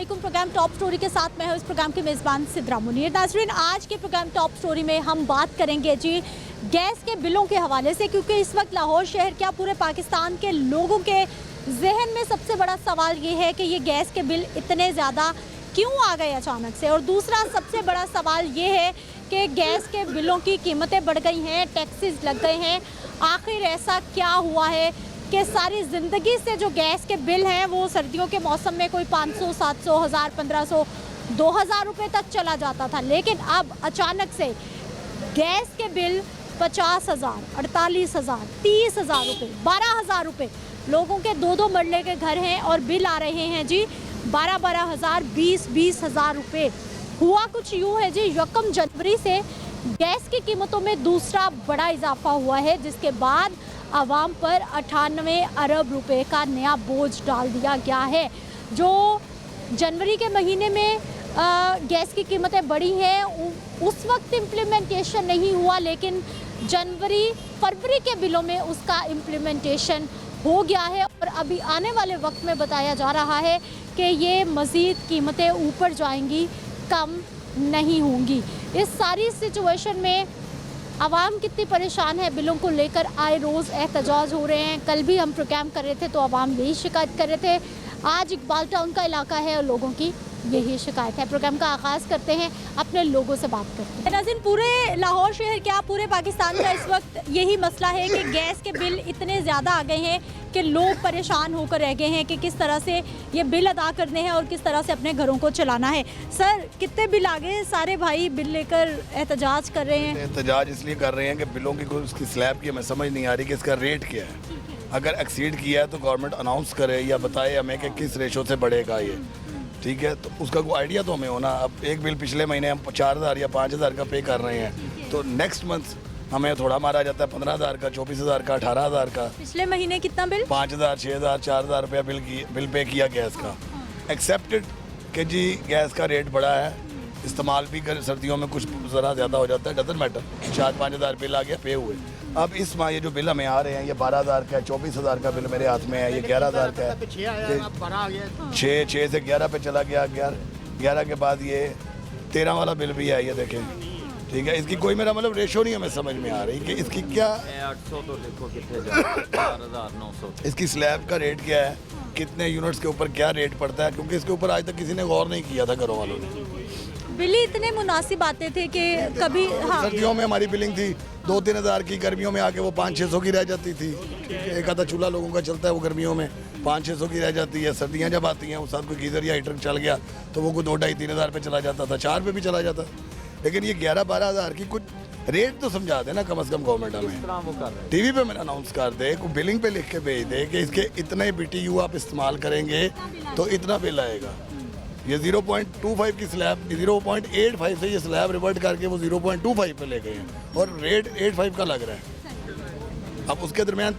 वालेकुम। Programme top story के साथ मैं हूं इस प्रोग्राम की मेज़बान सिद्रा मुनीर। नाज़रीन, आज के प्रोग्राम टॉप स्टोरी में हम बात करेंगे जी गैस के बिलों के हवाले से, क्योंकि इस वक्त लाहौर शहर क्या पूरे पाकिस्तान के लोगों के जहन में सबसे बड़ा सवाल ये है कि ये गैस के बिल इतने ज़्यादा क्यों आ गए अचानक से। और दूसरा सबसे बड़ा सवाल ये है कि गैस के बिलों की कीमतें बढ़ गई हैं, टैक्सेस लग गए हैं। आखिर ऐसा क्या हुआ है कि सारी ज़िंदगी से जो गैस के बिल हैं वो सर्दियों के मौसम में कोई 500, 700, 1000, 1500, 2000 रुपये तक चला जाता था, लेकिन अब अचानक से गैस के बिल 50,000, 48,000, 30,000 रुपये, 12,000 रुपये। लोगों के दो मरले के घर हैं और बिल आ रहे हैं जी 12,000, 20,000 रुपये। हुआ कुछ यूँ है जी, 1 जनवरी से गैस की कीमतों में दूसरा बड़ा इजाफा हुआ है, जिसके बाद आवाम पर 98 अरब रुपए का नया बोझ डाल दिया गया है। जो जनवरी के महीने में गैस की कीमतें बढ़ी हैं उस वक्त इम्प्लीमेंटेशन नहीं हुआ, लेकिन जनवरी फरवरी के बिलों में उसका इम्प्लीमेंटेशन हो गया है। और अभी आने वाले वक्त में बताया जा रहा है कि ये मज़ीद कीमतें ऊपर जाएंगी, कम नहीं होंगी। इस सारी सिचुएशन में आवाम कितनी परेशान है बिलों को लेकर, आए रोज़ एहतजाज हो रहे हैं। कल भी हम प्रोग्राम कर रहे थे तो आवाम यही शिकायत कर रहे थे। आज इकबाल टाउन का इलाका है और लोगों की यही शिकायत है। प्रोग्राम का आगाज़ करते हैं, अपने लोगों से बात करते हैं। नाज़रीन, पूरे लाहौर शहर क्या पूरे पाकिस्तान का इस वक्त यही मसला है कि गैस के बिल इतने ज़्यादा आ गए हैं कि लोग परेशान होकर रह गए हैं कि किस तरह से ये बिल अदा करने हैं और किस तरह से अपने घरों को चलाना है। सर, कितने बिल आ गए? सारे भाई बिल लेकर एहतजाज कर रहे हैं। एहतजाज इसलिए कर रहे हैं कि बिलों की कोई उसकी स्लैब की हमें समझ नहीं आ रही कि इसका रेट क्या है। अगर एक्सीड किया है तो गवर्नमेंट अनाउंस करे या बताए हमें कि किस रेशो से बढ़ेगा ये, ठीक है, तो उसका कोई आइडिया तो हमें होना। अब एक बिल पिछले महीने हम 4,000 या 5,000 का पे कर रहे हैं, तो नेक्स्ट मंथ हमें थोड़ा मारा जाता है 15,000 का, 24,000 का, 18,000 का। पिछले महीने कितना बिल? 5,000, 6,000, 4,000 रुपया बिल पे किया गैस का। एक्सेप्टेड कि जी गैस का रेट बढ़ा है, इस्तेमाल भी कर, सर्दियों में कुछ ज़रा ज़्यादा हो जाता है, डजंट मैटर। 4-5,000 बिल आ गया, पे हुए। अब इस माह ये जो बिल हमें आ रहे हैं ये 12,000 का है, 24,000 का बिल मेरे हाथ में है, ये 11,000 का है। 6 से 11 पे चला गया, 11 के बाद ये 13 वाला बिल भी है, ये देखें, ठीक है। इसकी कोई मेरा मतलब रेशो नहीं हमें समझ में आ रही कि इसकी क्या 800 तो देखो कितने 4,900 इसकी स्लैब का रेट क्या है, कितने यूनिट्स के ऊपर क्या रेट पड़ता है, क्योंकि इसके ऊपर आज तक किसी ने गौर नहीं किया था घरों वालों ने। बिल ही इतने मुनासिब आते थे कि कभी सर्दियों में हमारी बिलिंग थी 2-3 हज़ार की, गर्मियों में आके वो 500-600 की रह जाती थी। एक आधा चूल्हा लोगों का चलता है, वो गर्मियों में 500-600 की रह जाती है। सर्दियाँ जब आती हैं उस साथ कोई गीज़र या हीटर चल गया तो वो कोई 2-2.5-3 हज़ार पे चला जाता था, 4 पे भी चला जाता। लेकिन ये 11-12 हज़ार की कुछ रेट तो समझा दे ना कम से कम गवर्नमेंट हमें। टीवी पे मैंने अनाउंस कर दे, कोई बिलिंग पे लिख के भेज दे कि इसके इतने BTU आप इस्तेमाल करेंगे तो इतना बिल आएगा। ये 0.25 की स्लैब 0.85 से ये स्लैब रिवर्ट करके वो 0.25 पे ले गए हैं और रेट 85 का लग रहा है। अब उसके दरमियान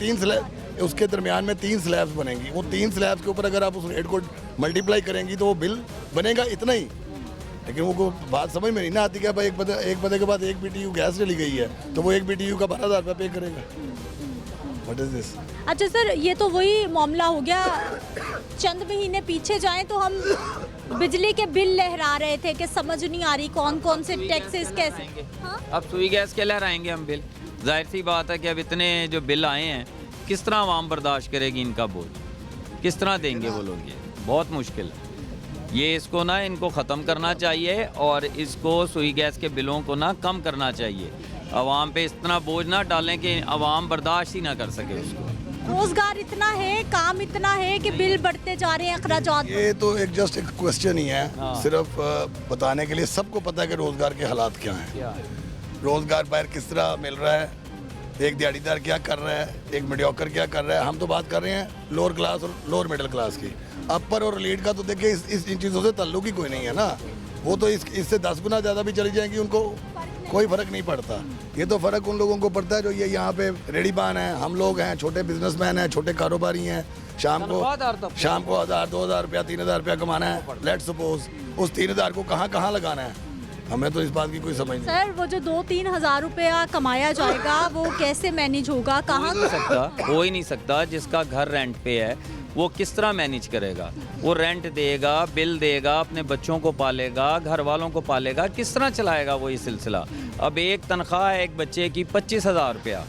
3 स्लैब्स बनेंगी। वो 3 स्लैब्स के ऊपर अगर आप उस रेट को मल्टीप्लाई करेंगी तो वो बिल बनेगा इतना ही। लेकिन वो बात समझ में नहीं ना आती कि भाई एक बंदे के बाद 1 BTU गैस चली गई है तो वो 1 BTU का 12,000 रुपये पे करेगा। What is this? अच्छा सर, ये तो वही मामला हो गया। चंद महीने पीछे जाएं तो हम बिजली के बिल लहरा रहे थे कि समझ नहीं आ रही कौन कौन से टैक्सेस कैसे। हाँ? अब सुई गैस के लहराएंगे हम बिल। जाहिर सी बात है कि अब इतने जो बिल आए हैं किस तरह आवाम बर्दाश्त करेगी इनका बोझ, किस तरह देंगे वो लोग, ये बहुत मुश्किल है। ये इसको ना इनको ख़त्म करना चाहिए और इसको सुई गैस के बिलों को ना कम करना चाहिए। आवाम पे इतना बोझ ना डालें कि आवाम बर्दाश्त ही ना कर सके उसको। रोजगार इतना है, काम इतना है कि बिल बढ़ते जा रहे हैं, अखराजात। ये तो एक जस्ट एक क्वेश्चन ही है, सिर्फ बताने के लिए। सबको पता है कि रोज़गार के हालात क्या हैं, रोज़गार बाहर किस तरह मिल रहा है, एक दिहाड़ीदार क्या कर रहा है, एक मीडियोकर क्या कर रहा है। हम तो बात कर रहे हैं लोअर क्लास और लोअर मिडिल क्लास की। अपर और लीड का तो देखिए इन चीज़ों से ताल्लुक ही कोई नहीं है ना। वो तो इससे 10 गुना ज़्यादा भी चली जाएंगी, उनको कोई फ़र्क नहीं पड़ता। ये तो फ़र्क उन लोगों को पड़ता है जो ये यहाँ पे रेडी पान हैं, हम लोग हैं, छोटे बिजनेसमैन हैं, छोटे कारोबारी हैं। शाम को 1,000, 2,000 रुपया, 3,000 रुपया कमाना है। लेट्स सपोज उस 3,000 को कहाँ लगाना है, हमें तो इस बात की कोई समझ नहीं। सर वो जो 2-3 हज़ार रुपया कमाया जाएगा वो कैसे मैनेज होगा, कहाँ हो ही नहीं सकता। जिसका घर रेंट पे है वो किस तरह मैनेज करेगा? वो रेंट देगा, बिल देगा, अपने बच्चों को पालेगा, घर वालों को पालेगा, किस तरह चलाएगा वो ये सिलसिला? अब एक तनख्वाह है एक बच्चे की 25,000 रुपया,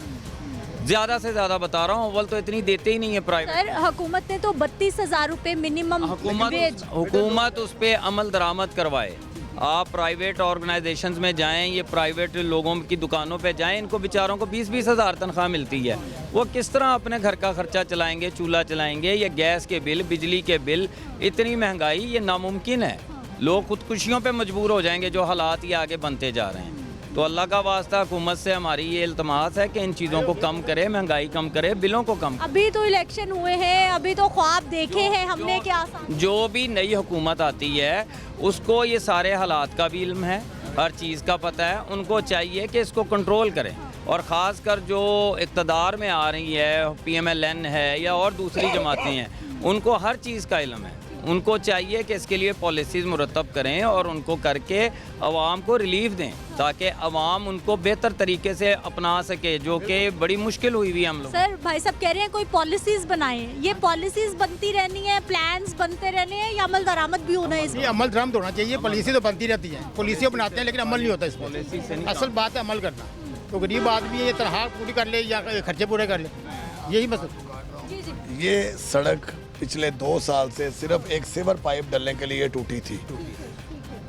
ज़्यादा से ज़्यादा बता रहा हूँ, अव्वल तो इतनी देते ही नहीं है प्राइवेट। सर हुकूमत ने तो 32,000 रुपये मिनिमम हुकूमत उस पर अमल दरामद करवाए। आप प्राइवेट ऑर्गेनाइजेशंस में जाएं, ये प्राइवेट लोगों की दुकानों पे जाएं, इनको बेचारों को 20-20 हज़ार तनख्वाह मिलती है। वो किस तरह अपने घर का खर्चा चलाएंगे, चूल्हा चलाएंगे, या गैस के बिल, बिजली के बिल? इतनी महंगाई, ये नामुमकिन है। लोग खुदकुशियों पे मजबूर हो जाएंगे जो हालात ये आगे बनते जा रहे हैं। तो अल्लाह का वास्ता हुकूमत से हमारी ये इल्तमास है कि इन चीज़ों को कम करे, महंगाई कम करे, बिलों को कम करे। अभी तो इलेक्शन हुए हैं, अभी तो ख्वाब देखे हैं हमने क्या जो भी नई हुकूमत आती है उसको ये सारे हालात का भी इल्म है, हर चीज़ का पता है। उनको चाहिए कि इसको कंट्रोल करें, और ख़ास कर जो इक़्तिदार में आ रही है, PMLN है या और दूसरी जमातें हैं, उनको हर चीज़ का इल्म है। उनको चाहिए कि इसके लिए पॉलिसीज़ मुरतब करें और उनको करके अवाम को रिलीफ दें, ताकि अवाम उनको बेहतर तरीके से अपना सके, जो कि बड़ी मुश्किल हुई हुई हम लोग। सर भाई साहब कह रहे हैं कोई पॉलिसीज बनाएं, ये पॉलिसीज बनती रहनी है, प्लान्स बनते रहने हैं, या अमल दरामद भी होना है? ये अमल दरामद होना चाहिए। पॉलिसी तो बनती रहती है, पॉलिसी बनाते हैं लेकिन अमल नहीं होता इस पॉलिसी से नहीं। असल बात है अमल करना। तो गरीब आदमी ये तनख्वाह पूरी कर ले या खर्चे पूरे कर ले, यही मसला। ये सड़क पिछले 2 साल से सिर्फ एक सीवर पाइप डलने के लिए टूटी थी,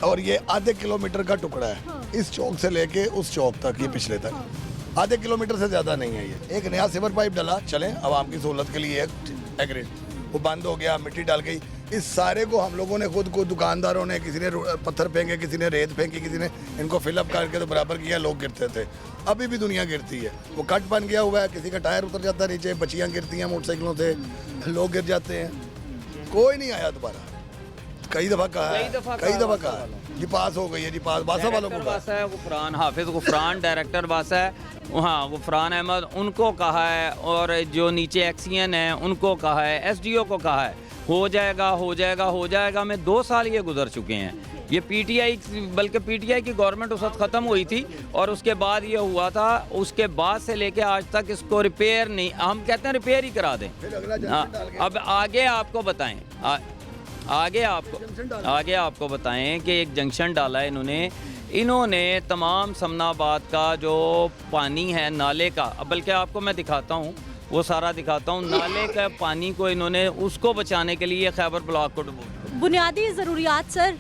और ये आधे किलोमीटर का टुकड़ा है। इस चौक से लेके उस चौक तक, ये पिछले तक आधे किलोमीटर से ज़्यादा नहीं है। ये एक नया सीवर पाइप डला, चलें आवाम की सहूलत के लिए एग्रीड, वो बंद हो गया, मिट्टी डाल गई। इस सारे को हम लोगों ने खुद को, दुकानदारों ने, किसी ने पत्थर फेंके, किसी ने रेत फेंकी, किसी ने इनको फिलअप करके तो बराबर किया। लोग गिरते थे, अभी भी दुनिया गिरती है। वो कट बन गया हुआ है, किसी का टायर उतर जाता है नीचे, बच्चियाँ गिरती हैं मोटरसाइकिलों से, लोग गिर जाते हैं। कोई नहीं आया दोबारा। कई दफ़ा कहा है, कई दफ़ा कहा है जी पास हो गई है, जी पास बासा वालों को वासा है, गुफरान हाफिज गुफरान डायरेक्टर वासा है, हाँ गुफरान अहमद, उनको कहा है, और जो नीचे एक्सीएन है उनको कहा है, SDO को कहा है, हो जाएगा हो जाएगा हो जाएगा। में 2 साल ये गुजर चुके हैं। ये PTI, बल्कि PTI की गवर्नमेंट उस वक्त ख़त्म हुई थी, और उसके बाद ये हुआ था। उसके बाद से लेके आज तक इसको रिपेयर नहीं, हम कहते हैं रिपेयर ही करा दें। अब आगे आपको बताएं, आगे आपको बताएं कि एक जंक्शन डाला है इन्होंने तमाम समनाबाद का जो पानी है नाले का, बल्कि आपको मैं दिखाता हूँ, वो सारा दिखाता हूँ, नाले का पानी को इन्होंने उसको बचाने के लिए खैबर ब्लॉक को डुबो। बुनियादी ज़रूरियात सर,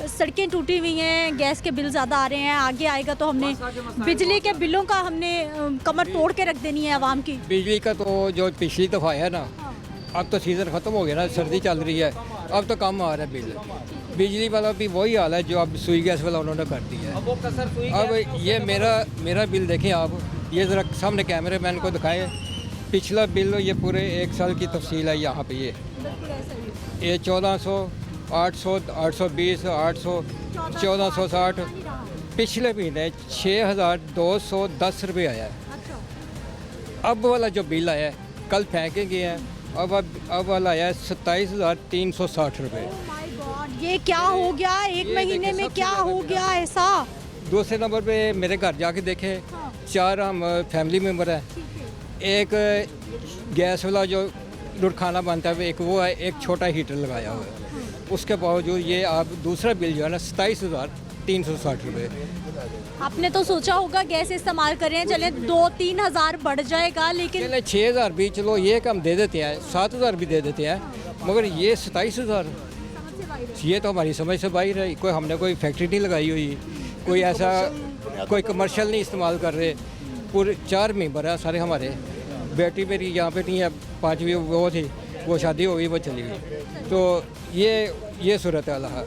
सड़कें टूटी हुई हैं, गैस के बिल ज़्यादा आ रहे हैं, आगे आएगा तो हमने बिजली के बिलों का हमने कमर तोड़ के रख देनी है आवाम की। बिजली का तो जो पिछली दफ़ा है ना, अब तो सीज़न ख़त्म हो गया ना, सर्दी चल रही है, अब तो कम आ रहा है बिल। बिजली वाला भी वही हाल है जो अब सुई गैस वाला उन्होंने कर दिया है। अब ये मेरा बिल देखें आप, ये ज़रा सामने कैमरे मैन को दिखाएं, पिछला बिल ये पूरे 1 साल की तफसील है यहाँ पे। ये 1400, 800, 820, 800, 1460, पिछले महीने 6210 रुपये आया है। अब वाला जो बिल आया है, कल फेंके गए हैं, अब वाला आया है 27,360 रुपये। ये क्या हो गया एक महीने में, क्या हो गया ऐसा? दूसरे नंबर पे मेरे घर जाके देखें, 4 हम फैमिली मेम्बर हैं, एक गैस वाला जो खाना बनता है एक वो है, एक छोटा हीटर लगाया हुआ है, उसके बावजूद ये आप दूसरा बिल जो है ना 27,360 रुपये। आपने तो सोचा होगा गैस इस्तेमाल करें, चले 2-3 हज़ार बढ़ जाएगा, लेकिन चले 6,000 भी चलो ये कम दे देते हैं, 7,000 भी दे देते हैं, मगर ये 27,000, ये तो हमारी समझ से बाहर है। कोई हमने कोई फैक्ट्री नहीं लगाई हुई, कोई ऐसा कोई कमर्शियल नहीं इस्तेमाल कर रहे। पूरे 4 मेंबर हैं सारे हमारे, बेटी मेरी यहाँ पे नहीं है, 5वीं वो थी, वो शादी हो गई, वो चली गई। तो ये सूरत हाल है।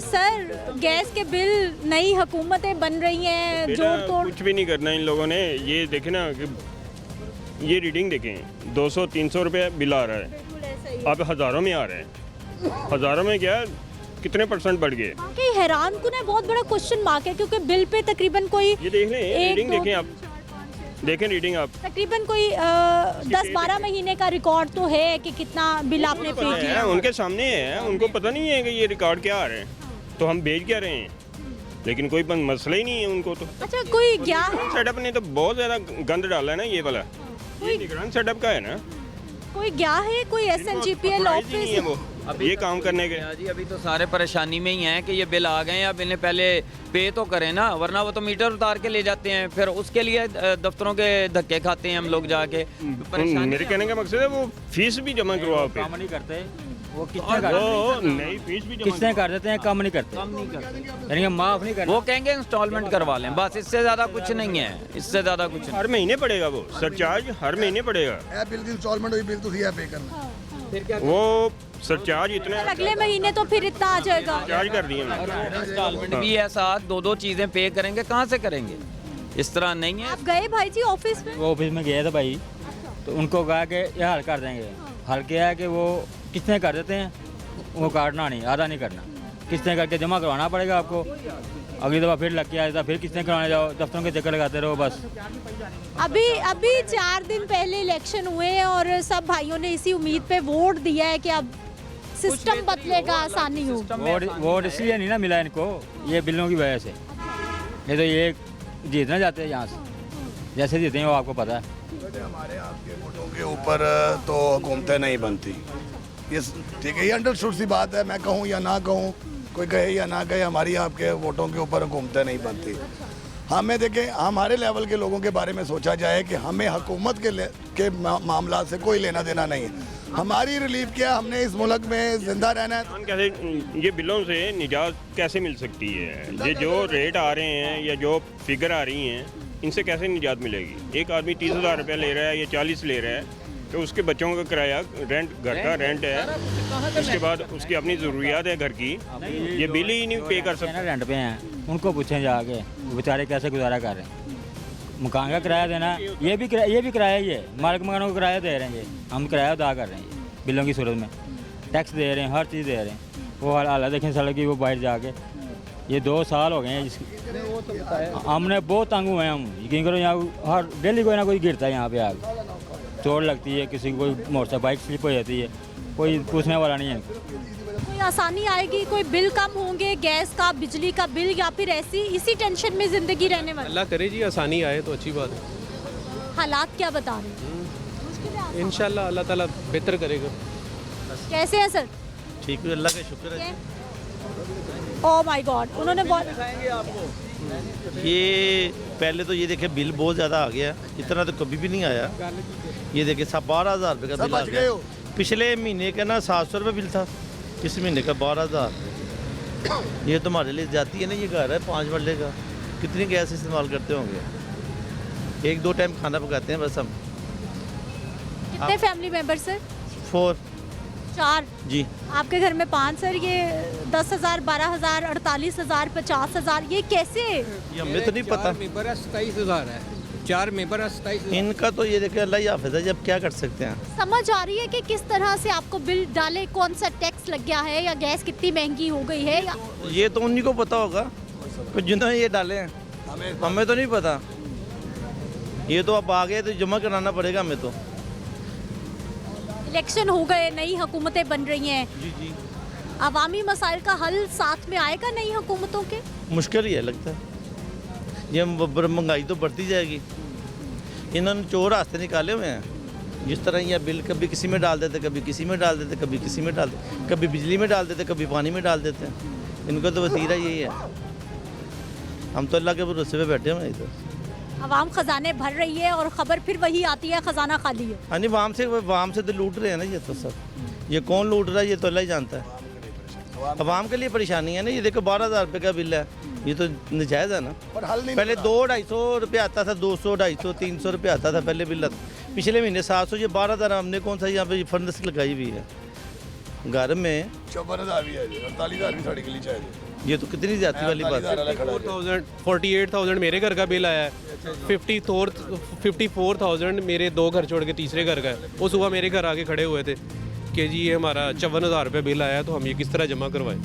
सर गैस के बिल नई हुकूमतें बन रही हैं, जोड़ तोड़ कुछ भी नहीं करना इन लोगों ने। ये देखें ना कि ये रीडिंग देखें, 200-300 रुपये बिल आ रहा है, अब हज़ारों में आ रहा है। हज़ारों में क्या कितने % बढ़ गए? कि हैरान कुन है, बहुत बड़ा क्वेश्चन मार्क है, क्योंकि बिल पे तकरीबन कोई ये देख लें, रीडिंग देखें आप, देखें रीडिंग आप, तकरीबन कोई 10-12 महीने का रिकॉर्ड तो है कि कितना बिल आपने पे किया। उनके सामने है, उनको पता नहीं है कि ये रिकॉर्ड क्या आ रहे हैं, तो हम भेज क्या रहे हैं। लेकिन कोई मसला ही नहीं है उनको तो। अच्छा, कोई गया है, सेटअप ने तो बहुत ज़्यादा गंद डाला है ना ये वाला, ये निगरान सेटअप का है ना, कोई गया है, कोई SNGPL Authorized ही नहीं है ऑफिस? वो ये काम करने के। जी अभी तो सारे परेशानी में ही हैं कि ये बिल आ गए हैं, अब इन्हें पहले पे तो करें ना, वरना वो तो मीटर उतार के ले जाते हैं, फिर उसके लिए दफ्तरों के धक्के खाते हैं हम लोग जाके। मेरे कहने का मकसद है वो फीस भी जमा करवाओ पे। काम नहीं करते वो, कितने वो कर नई फीस भी जमा कितने कर देते हैं, कम नहीं करते, यानी कि माफ नहीं करते। वो कहेंगे इंस्टॉलमेंट करवा लें, बस इससे ज़्यादा कुछ नहीं है, इससे ज़्यादा कुछ नहीं। हर महीने पड़ेगा वो सरचार्ज, हर महीने पड़ेगा ਇਹ ਬਿੱਲ ਦੀ ਇੰਸਟਾਲਮੈਂਟ ਹੋਈ ਬਿੱਲ ਤੁਸੀਂ ਇਹ ਪੇ ਕਰਨਾ वो सरचार्ज इतना फिर अगले महीने तो फिर इतना आ जाएगा। चार्ज कर दिए हमने। इंस्टॉलमेंट भी है साथ, दो चीज़ें पे करेंगे, कहाँ से करेंगे, इस तरह नहीं है। आप गए भाई जी ऑफिस में? वो ऑफिस में गए थे भाई, तो उनको कहा कि ये हल कर देंगे। हल किया है कि वो कितने कर देते हैं, वो काटना नहीं, आधा नहीं करना, कितने करके जमा करवाना पड़ेगा आपको। अगली दफ़ा फिर लग के आया था, फिर कितने करवाने जाओ, दफ्तरों के चक्कर लगाते रहो बस। अभी 4 दिन पहले इलेक्शन हुए हैं और सब भाइयों ने इसी उम्मीद पे वोट दिया है कि अब सिस्टम बदलेगा, आसानी हो। वोट इसलिए नहीं ना मिला इनको, ये बिलों की वजह से, नहीं तो ये जीतना चाहते हैं यहाँ से, जैसे जीते हैं वो आपको पता है। हमारे आपके वोटों के ऊपर तो हुकूमतें नहीं बनती, ये ठीक है, ये अंडरस्टूड सी बात है। मैं कहूँ या ना कहूँ, कोई कहे या ना कहे, हमारी आपके वोटों के ऊपर हुकूमतें नहीं बनती। हमें देखें, हमारे लेवल के लोगों के बारे में सोचा जाए कि हमें हुकूमत के मामला से कोई लेना देना नहीं है। हमारी रिलीफ क्या है, हमने इस मुल्क में जिंदा रहना है। कैसे ये बिलों से निजात कैसे मिल सकती है? ये जो रेट आ रहे हैं या जो फिगर आ रही हैं, इनसे कैसे निजात मिलेगी? एक आदमी 30,000 रुपये ले रहा है या 40 ले रहा है, तो उसके बच्चों का किराया, रेंट, घर का रेंट है, उसके बाद उसकी अपनी ज़रूरियात है घर की, ये बिल ही नहीं पे कर सकते। रेंट पे हैं, उनको पूछें जाके वो बेचारे कैसे गुजारा कर रहे हैं। मकान का किराया देना, ये भी किराया ही है, मालिक मकानों का किराया दे रहे हैं, ये हम किराया अदा कर रहे हैं ये बिलों की सूरत में, टैक्स दे रहे हैं, हर चीज़ दे रहे हैं। वो हालत देखें सड़क की, वो बाहर जाके ये 2 साल हो गए हैं जिसकी, हमने बहुत तंग हुए हैं हम। यकीन करो यहाँ हर डेली कोई ना कोई गिरता है यहाँ पे आग, चोट लगती है, किसी को कोई मोटरसाइकिल बाइक स्लिप हो जाती है, कोई पूछने वाला नहीं है। कोई आसानी आएगी, कोई बिल कम होंगे, गैस का, बिजली का बिल, या फिर ऐसी इसी टेंशन में जिंदगी रहने वाली? अल्लाह करे जी आसानी आए तो अच्छी बात है। हालात क्या बता रहे हैं? इंशाल्लाह अल्लाह ताला बेहतर करेगा। कैसे है सर? ठीक है, अल्लाह का शुक्र है। ओह माय गॉड, उन्होंने बहुत ये पहले तो ये देखे बिल बहुत ज़्यादा आ गया, इतना तो कभी भी नहीं आया। ये देखे 12,000 रुपये का बिल आ गया। पिछले महीने का ना 700 रुपये बिल था, इस महीने का 12,000। ये तुम्हारे लिए जाती है ना, ये घर है 5 मरले का, कितनी गैस इस्तेमाल करते होंगे? 1-2 टाइम खाना पकाते हैं बस हम। कितने फैमिली मेंबर सर? 4 4 जी। आपके घर में 5 सर, ये 10,000, 12,000, 48,000, 50,000, ये कैसे? ये हमें तो नहीं पता। 4 मेंबर है, 27,000 है, 4 मेंबर है, 27,000। इनका तो ये देखे अल्लाह ही हाफिज़ है, जब क्या कर सकते हैं। समझ आ रही है कि किस तरह से आपको बिल डाले, कौन सा टैक्स लग गया है, या गैस कितनी महंगी हो गई है, या ये तो उन्हीं को पता होगा, तो जिन्होंने ये डाले हैं, हमें तो नहीं पता। ये तो अब आ गए तो जमा कराना पड़ेगा हमें तो। इलेक्शन हो गए, नई हुकूमतें बन रही हैं, जी जी, अवामी मसाइल का हल साथ में आएगा नई हुकूमतों के? मुश्किल ही है लगता है। ये महंगाई तो बढ़ती जाएगी। इन्होंने चोर रास्ते निकाले हुए हैं, जिस तरह ये बिल कभी किसी में डाल देते, कभी किसी में डाल देते, कभी किसी में डाल देते, कभी बिजली में डाल देते, कभी पानी में डाल देते हैं। इनका तो वसीला यही है। हम तो अल्लाह के भरोसे पे बैठे हुए हैं इधर। अवाम खजाने भर रही है और खबर फिर वही आती है, खजाना खाली है। हाँ जी, वाम से तो लूट रहे हैं ना ये तो सब। ये कौन लूट रहा है ये तो अल्लाह ही जानता है। अवाम के लिए परेशानी है ना। ये देखो 12,000 रुपये का बिल है, ये तो नजायज़ है ना। और हल नहीं पहले 200-250 रुपये आता था, 200, 250, 300 रुपये आता था पहले बिल। पिछले महीने 700, ये 12,000। हमने कौन सा यहाँ पे फंडस लगाई हुई है घर में। 54,000 भी है, 48,000 भी साड़ी के लिए चाहिए। ये तो कितनी ज्यादा वाली बात है। 48,000 मेरे घर का बिल आया है, 54,000 मेरे 2 घर छोड़ के तीसरे घर का है। वो सुबह मेरे घर आके खड़े हुए थे कि जी ये हमारा 54,000 रुपये बिल आया है, तो हम ये किस तरह जमा करवाएं?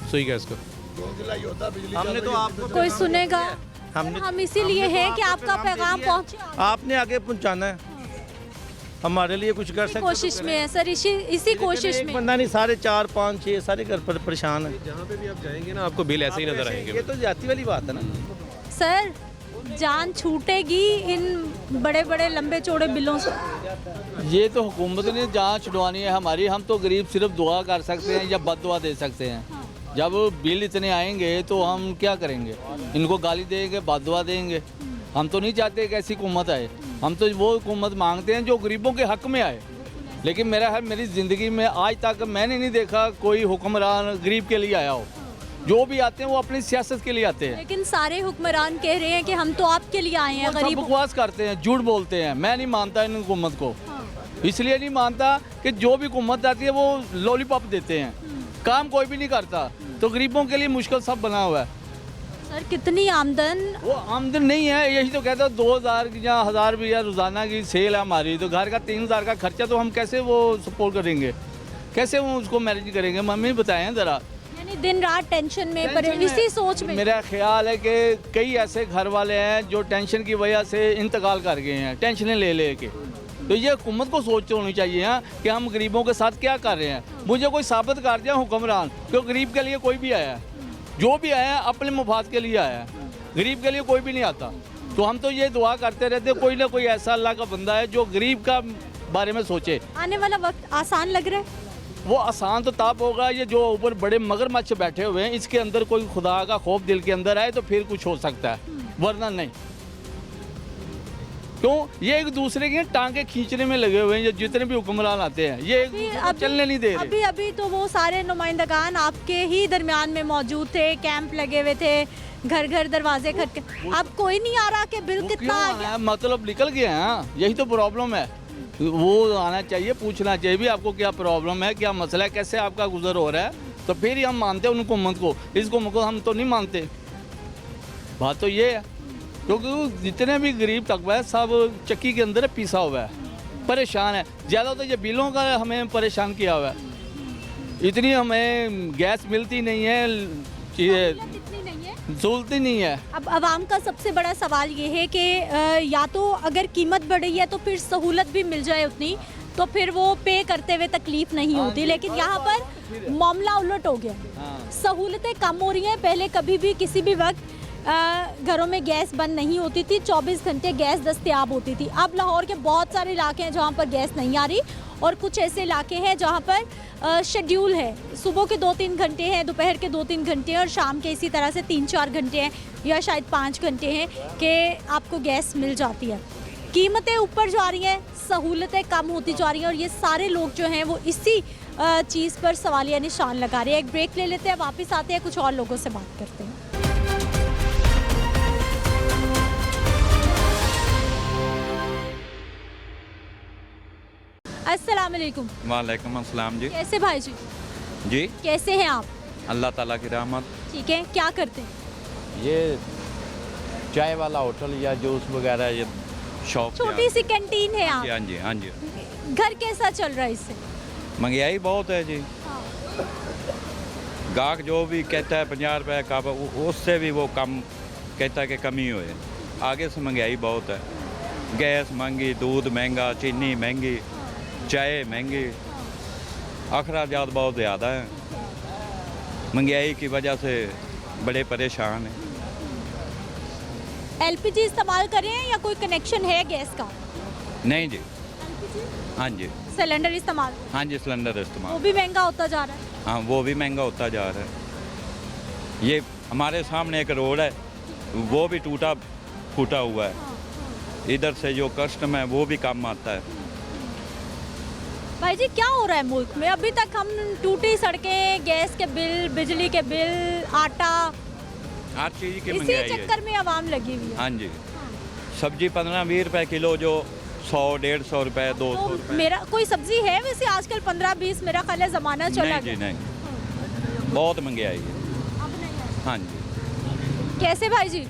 सुई गैस का हमने तो आपको कोई सुनेगा? हमने हम इसीलिए हैं कि आपका पैगाम पहुंचे। आपने आगे पहुंचाना है। हमारे लिए कुछ कर सकते कोशिश में है सर, इसी कोशिश एक में। बंदा नहीं, सारे 4 5 6 सारे घर पर परेशान है। जहाँ पे भी आप जाएंगे ना आपको बिल ऐसे ही नजर आएंगे। ये तो जाती वाली बात है ना। सर जान छूटेगी इन बड़े बड़े लंबे चौड़े बिलों से। ये तो हुकूमत ने जान छुड़वानी है हमारी, हम तो गरीब सिर्फ दुआ कर सकते हैं या बददुआ दे सकते हैं। जब बिल इतने आएंगे तो हम क्या करेंगे, इनको गाली देंगे, बददुआ देंगे। हम तो नहीं चाहते कि ऐसी हुकूमत आए, हम तो वो हुकूमत मांगते हैं जो गरीबों के हक में आए। लेकिन मेरी ज़िंदगी में आज तक मैंने नहीं देखा कोई हुक्मरान गरीब के लिए आया हो। जो भी आते हैं वो अपनी सियासत के लिए आते हैं। लेकिन सारे हुक्मरान कह रहे हैं कि हम तो आपके लिए आए हैं, वो सब गरीब। बकवास करते हैं, झूठ बोलते हैं। मैं नहीं मानता इन हुकूमत को, इसलिए नहीं मानता कि जो भी हुकूमत आती है वो लॉलीपॉप देते हैं, काम कोई भी नहीं करता। तो गरीबों के लिए मुश्किल सब बना हुआ है। सर कितनी आमदन? वो आमदन नहीं है, यही तो कहता हूँ 2000 या 1000 रुपया रोज़ाना की सेल है हमारी, तो घर का 3000 का खर्चा तो हम कैसे वो सपोर्ट करेंगे, कैसे वो उसको मैनेज करेंगे? मम्मी बताएं ज़रा। यानी दिन रात टेंशन में, पर इसी सोच में। मेरा ख्याल है कि कई ऐसे घर वाले हैं जो टेंशन की वजह से इंतकाल कर गए हैं, टेंशनें ले ले के। तो ये हुकूमत को सोच होनी चाहिए हाँ कि हम गरीबों के साथ क्या कर रहे हैं। मुझे कोई साबित कर दिया हुक्मरान कि गरीब के लिए कोई भी आया है, जो भी आया है अपने मुफाद के लिए आया है, गरीब के लिए कोई भी नहीं आता। तो हम तो ये दुआ करते रहते कोई ना कोई ऐसा अल्लाह का बंदा है जो गरीब का बारे में सोचे। आने वाला वक्त आसान लग रहा है? वो आसान तो तब होगा ये जो ऊपर बड़े मगरमच्छ बैठे हुए हैं, इसके अंदर कोई खुदा का खौफ दिल के अंदर आए तो फिर कुछ हो सकता है, वरना नहीं। क्यों? ये एक दूसरे की टांगे खींचने में लगे हुए हैं, जितने भी हुक्मरान आते हैं ये एक दूसरे को चलने नहीं दे रहे। अभी तो वो सारे नुमाइंदगान आपके ही दरमियान में मौजूद थे, कैंप लगे हुए थे, घर घर दरवाजे खटके। अब कोई नहीं आ रहा कि बिल कितना आ गया? मतलब निकल गए हैं, यही तो प्रॉब्लम है। वो आना चाहिए, पूछना चाहिए भी आपको क्या प्रॉब्लम है, क्या मसला है, कैसे आपका गुजर हो रहा है, तो फिर ही हम मानते हैं उन हुकूमत को। इस हुकूमत को हम तो नहीं मानते। बात तो ये है क्योंकि जितने भी गरीब तबका है सब चक्की के अंदर पिसा हुआ है, परेशान है। ज़्यादा तो ये बिलों का हमें परेशान किया हुआ है। इतनी हमें गैस मिलती नहीं है, सहूलती नहीं है। अब आवाम का सबसे बड़ा सवाल ये है कि या तो अगर कीमत बढ़ रही है तो फिर सहूलत भी मिल जाए उतनी, तो फिर वो पे करते हुए तकलीफ नहीं होती। लेकिन यहाँ पर मामला उलट हो गया, सहूलतें कम हो रही हैं। पहले कभी भी किसी भी वक्त घरों में गैस बंद नहीं होती थी, 24 घंटे गैस दस्तयाब होती थी। अब लाहौर के बहुत सारे इलाके हैं जहाँ पर गैस नहीं आ रही, और कुछ ऐसे इलाके हैं जहाँ पर शेड्यूल है, सुबह के 2-3 घंटे हैं, दोपहर के 2-3 घंटे हैं, और शाम के इसी तरह से 3-4 घंटे हैं या शायद 5 घंटे हैं कि आपको गैस मिल जाती है। कीमतें ऊपर जा रही हैं, सहूलतें कम होती जा रही हैं, और ये सारे लोग जो हैं वो इसी चीज़ पर सवालिया निशान लगा रहे हैं। एक ब्रेक ले लेते हैं, वापस आते हैं, कुछ और लोगों से बात करते हैं। अस्सलाम वालेकुम। वालेकुम अस्सलाम जी। कैसे भाई जी? जी कैसे हैं आप? अल्लाह ताला की रहमत। ठीक है, क्या करते हैं? ये चाय वाला होटल या जूस वगैरह ये शॉप। छोटी सी कैंटीन है हाँ आप? जी हाँ जी। घर कैसा चल रहा है इससे? महंगाई बहुत है जी। गाहक जो भी कहता है 50 रुपए का, उससे भी वो कम कहता है कि कमी होए। आगे से महंगाई बहुत है, गैस महंगी, दूध महंगा, चीनी महंगी, चाय महंगी, अखराजात बहुत ज़्यादा हैं। महंगाई की वजह से बड़े परेशान हैं। एलपीजी इस्तेमाल कर रहे हैं या कोई कनेक्शन है गैस का? नहीं जी। हाँ जी। सिलेंडर इस्तेमाल? हाँ जी, सिलेंडर वो इस्तेमाल। भी महंगा होता जा रहा है। हाँ, वो भी महंगा होता जा रहा है। ये हमारे सामने एक रोड है, वो भी टूटा फूटा हुआ है। इधर से जो कस्टम है वो भी कम आता है। भाई जी क्या हो रहा है मुल्क में? अभी तक हम टूटी सड़कें, गैस के बिल, बिजली के बिल, आटा, हर चीज़ की इसी महंगाई है। चक्कर में आवाम लगी हुई है। हाँ जी। सब्जी 15-20 रुपए किलो, जो 100-150 रुपए, 200 तो रुपए। मेरा कोई सब्जी है वैसे आजकल 15-20? मेरा ख्याल है ज़माना चला नहीं जी गया। नहीं, बहुत महंगाई है। अब नहीं है। हाँ जी। कैसे भाई जी?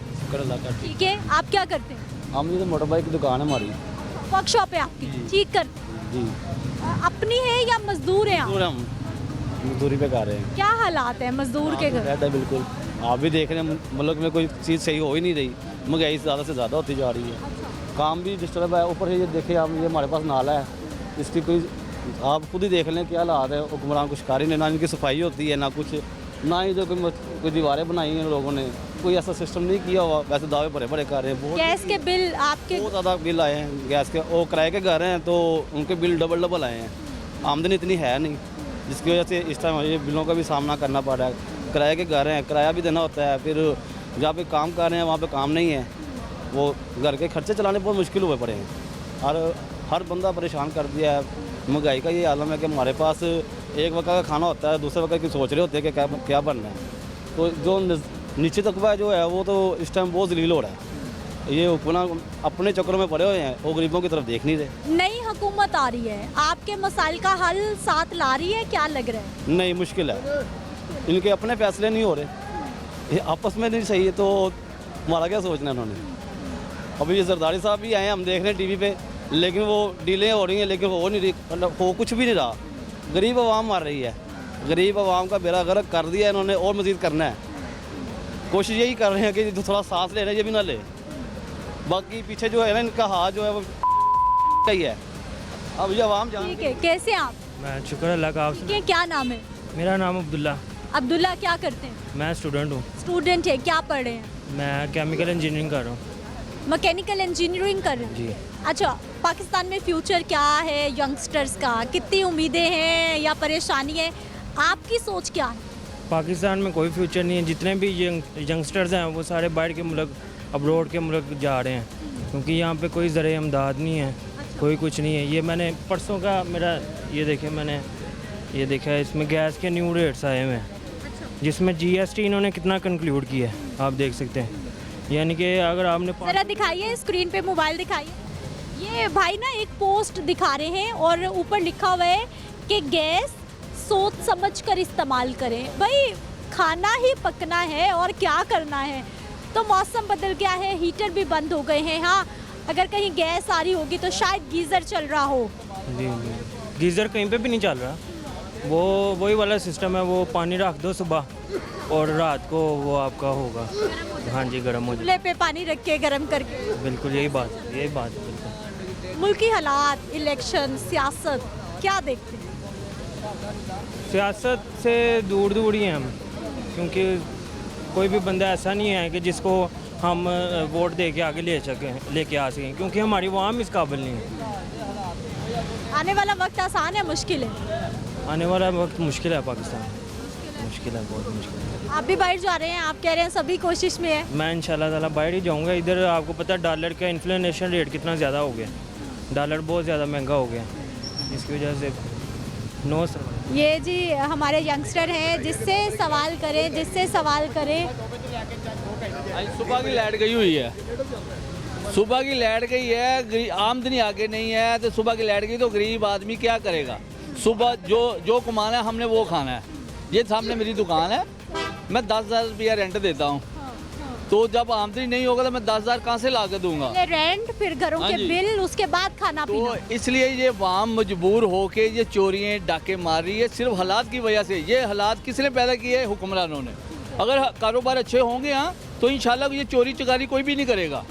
ठीक है, आप क्या करते हैं? हम ये तो मोटर बाइक की दुकान है हमारी। वर्कशॉप है आपकी? ठीक कर जी। अपनी है या मजदूर हैं आप? हम मजदूरी पे कर रहे हैं। क्या हालात है मजदूर के घर? रहता है बिल्कुल, आप भी देख रहे हैं मुल्क में कोई चीज़ सही हो ही नहीं रही, महंगाई ज़्यादा से ज़्यादा होती जा रही है। काम भी डिस्टर्ब है, ऊपर से ये देखिए आप, ये हमारे पास नाला है, इसकी कोई आप खुद ही देख लें क्या हालात है। हुक्मरान कुछ कर ही नहीं, ना इनकी सफाई होती है ना कुछ, ना ही जो कोई दीवारें बनाई हैं लोगों ने, कोई ऐसा सिस्टम नहीं किया हुआ। वैसे दावे भरे भरे कर रहे हैं। गैस के बिल आपके बहुत ज़्यादा बिल आए हैं गैस के। वो किराए के घर हैं तो उनके बिल डबल आए हैं। आमदनी इतनी है नहीं, जिसकी वजह से इस टाइम ये बिलों का भी सामना करना पड़ रहा है। किराए के घर हैं, किराया भी देना होता है, फिर जहाँ पे काम कर रहे हैं वहाँ पे काम नहीं है, वो घर के खर्चे चलाने बहुत मुश्किल हुए पड़े हैं। और हर बंदा परेशान कर दिया है। महंगाई का ये आलम है कि हमारे पास एक वक्त का खाना होता है, दूसरे वक्त की सोच रहे होते हैं कि क्या बनना है। तो जो नीचे तबका जो है वो तो इस टाइम बहुत जलील हो रहा है। ये हुक्मरान अपने चक्करों में पड़े हुए हैं, वो गरीबों की तरफ देख नहीं रहे। नई हुकूमत आ रही है, आपके मसाइल का हल साथ ला रही है, क्या लग रहा है? नहीं, मुश्किल है। इनके अपने फैसले नहीं हो रहे, ये आपस में नहीं सही है, तो हमारा क्या सोचना है उन्होंने। अभी ये जरदारी साहब भी आए हैं, हम देख रहे हैं टीवी पे, लेकिन वो डीलें हो रही हैं, लेकिन हो नहीं रही, मतलब हो कुछ भी नहीं रहा। गरीब आवाम मर रही है, गरीब आवाम का बेड़ा गर्क कर दिया इन्होंने, और मज़ीद करना है। कोशिश यही कर रहे हैं कि जो थोड़ा सांस ले रहे हैं ये भी ना ले। बाकी पीछे जो है ना इनका हाथ जो है वो सही है। अब ये आवाम जान। ठीक है, कैसे आप? मैं शुक्र अल्लाह का। आप ये क्या नाम है? मेरा नाम अब्दुल्ला। अब्दुल्ला, क्या करते हैं? मैं स्टूडेंट हूँ। स्टूडेंट है, क्या पढ़ रहे हैं? मैं केमिकल इंजीनियरिंग कर रहा हूँ। मैकेनिकल इंजीनियरिंग कर रहे हैं जी। अच्छा, पाकिस्तान में फ्यूचर क्या है यंगस्टर्स का? कितनी उम्मीदें हैं या परेशानी है? आपकी सोच क्या है? पाकिस्तान में कोई फ्यूचर नहीं है। जितने भी यंगस्टर्स हैं वो सारे बाहर के मुल्क, अब्रोड के मुल्क जा रहे हैं, क्योंकि यहाँ पे कोई ज़रिए इमदाद नहीं है, कोई कुछ नहीं है। ये मैंने परसों का मेरा ये देखे, मैंने ये देखा है, इसमें गैस के न्यू रेट्स आए हुए हैं, जिसमें GST इन्होंने कितना कंक्लूड किया है, आप देख सकते हैं। यानी कि अगर आपने ज़रा दिखाइए स्क्रीन पे, मोबाइल दिखाइए। ये भाई ना एक पोस्ट दिखा रहे हैं और ऊपर लिखा हुआ है कि गैस सोच समझ कर इस्तेमाल करें। भाई खाना ही पकना है और क्या करना है। तो मौसम बदल गया है, हीटर भी बंद हो गए हैं। हाँ, अगर कहीं गैस आ रही होगी तो शायद गीज़र चल रहा हो। जी, गीज़र कहीं पे भी नहीं चल रहा। वो वही वाला सिस्टम है, वो पानी रख दो सुबह और रात को वो आपका होगा। हाँ जी, गर्म हो चूल्हे पे पानी रख के गर्म करके। बिल्कुल यही बात बिल्कुल। मुल्की हालात, इलेक्शन, सियासत, क्या देखते हैं? सियासत से दूर ही हैं हम, क्योंकि कोई भी बंदा ऐसा नहीं है कि जिसको हम वोट दे के आगे लेके आ सकें, क्योंकि हमारी आवाम इस काबिल नहीं है। आने वाला वक्त आसान है, मुश्किल है? आने वाला वक्त मुश्किल है। पाकिस्तान मुश्किल है, बहुत मुश्किल है। आप भी बाहर जा रहे हैं, आप कह रहे हैं सभी कोशिश में है। मैं इंशाल्लाह ताला बाहर ही जाऊंगा। इधर आपको पता है डॉलर का इन्फ्लेशन रेट कितना ज़्यादा हो गया, डॉलर बहुत ज़्यादा महंगा हो गया, इसकी वजह से नो सर। ये जी हमारे यंगस्टर हैं, जिससे सवाल करें। सुबह की लाइट गई हुई है, सुबह की लाइट गई है, आमदनी आगे नहीं है, तो सुबह की लाइट गई तो गरीब आदमी क्या करेगा? सुबह जो कमाना है हमने वो खाना है। ये सामने मेरी दुकान है, मैं 10,000 रुपया रेंट देता हूँ, तो जब आमदनी नहीं होगा तो मैं 10,000 कहाँ से ला के दूंगा? रेंट, फिर घरों के बिल, उसके बाद खाना पीना। तो इसलिए ये वाम मजबूर होके ये चोरियाँ डाके मार रही है, सिर्फ हालात की वजह से। ये हालात किसने पैदा किए? हुक्मरानों ने। अगर कारोबार अच्छे होंगे यहाँ तो इंशाल्लाह ये चोरी चकारी कोई भी नहीं करेगा।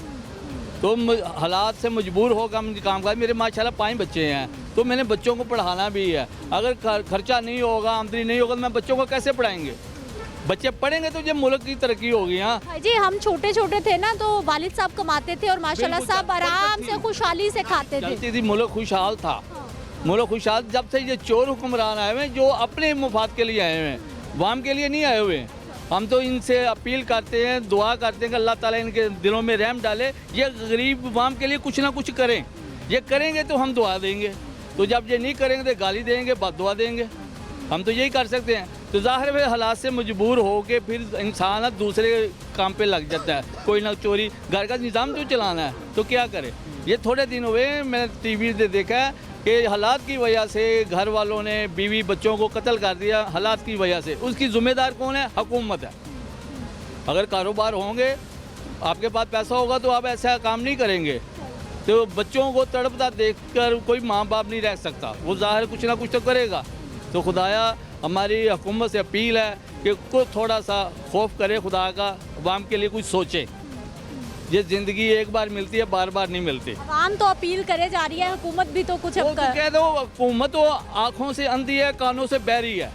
तो हालात से मजबूर होकर हम काम कर। मेरे माशाल्लाह 5 बच्चे हैं, तो मैंने बच्चों को पढ़ाना भी है। अगर खर्चा नहीं होगा, आमदनी नहीं होगा, तो मैं बच्चों को कैसे पढ़ाएंगे? बच्चे पढ़ेंगे तो ये मुल्क की तरक्की होगी। हाँ जी, हम छोटे थे ना, तो वालिद साहब कमाते थे और माशाल्लाह साहब आराम से खुशहाली से खाते थे। मुल्क खुशहाल था, मुल्क खुशहाल। जब से ये चोर हुक्मरान आए हुए हैं, जो अपने मुफाद के लिए आए हुए हैं, वाम के लिए नहीं आए हुए हैं। हम तो इनसे अपील करते हैं, दुआ करते हैं कि अल्लाह ताला इनके दिलों में रहम डाले, ये गरीब वाम के लिए कुछ ना कुछ करें। ये करेंगे तो हम दुआ देंगे, तो जब ये नहीं करेंगे तो गाली देंगे, बददुआ देंगे। हम तो यही कर सकते हैं। तो ज़ाहिर है हालात से मजबूर हो के फिर इंसान दूसरे काम पे लग जाता है, कोई ना चोरी। घर का निज़ाम जो चलाना है तो क्या करे? ये थोड़े दिन हुए मैंने टीवी से देखा है कि हालात की वजह से घर वालों ने बीवी बच्चों को कत्ल कर दिया, हालात की वजह से। उसकी ज़िम्मेदार कौन है? हुकूमत है। अगर कारोबार होंगे, आपके पास पैसा होगा तो आप ऐसा काम नहीं करेंगे। तो बच्चों को तड़पता देखकर कोई माँ बाप नहीं रह सकता, वो ज़ाहिर कुछ ना कुछ तो करेगा। तो खुदाया हमारी हुकूमत से अपील है कि कुछ थोड़ा सा खौफ करे खुदा का, अवाम के लिए कुछ सोचे। ये ज़िंदगी एक बार मिलती है, बार बार नहीं मिलती। आम तो अपील करे जा रही है, हुकूमत भी तो कुछ वो अब तो कह दो, हुकूमत तो आँखों से अंधी है, कानों से बहरी है।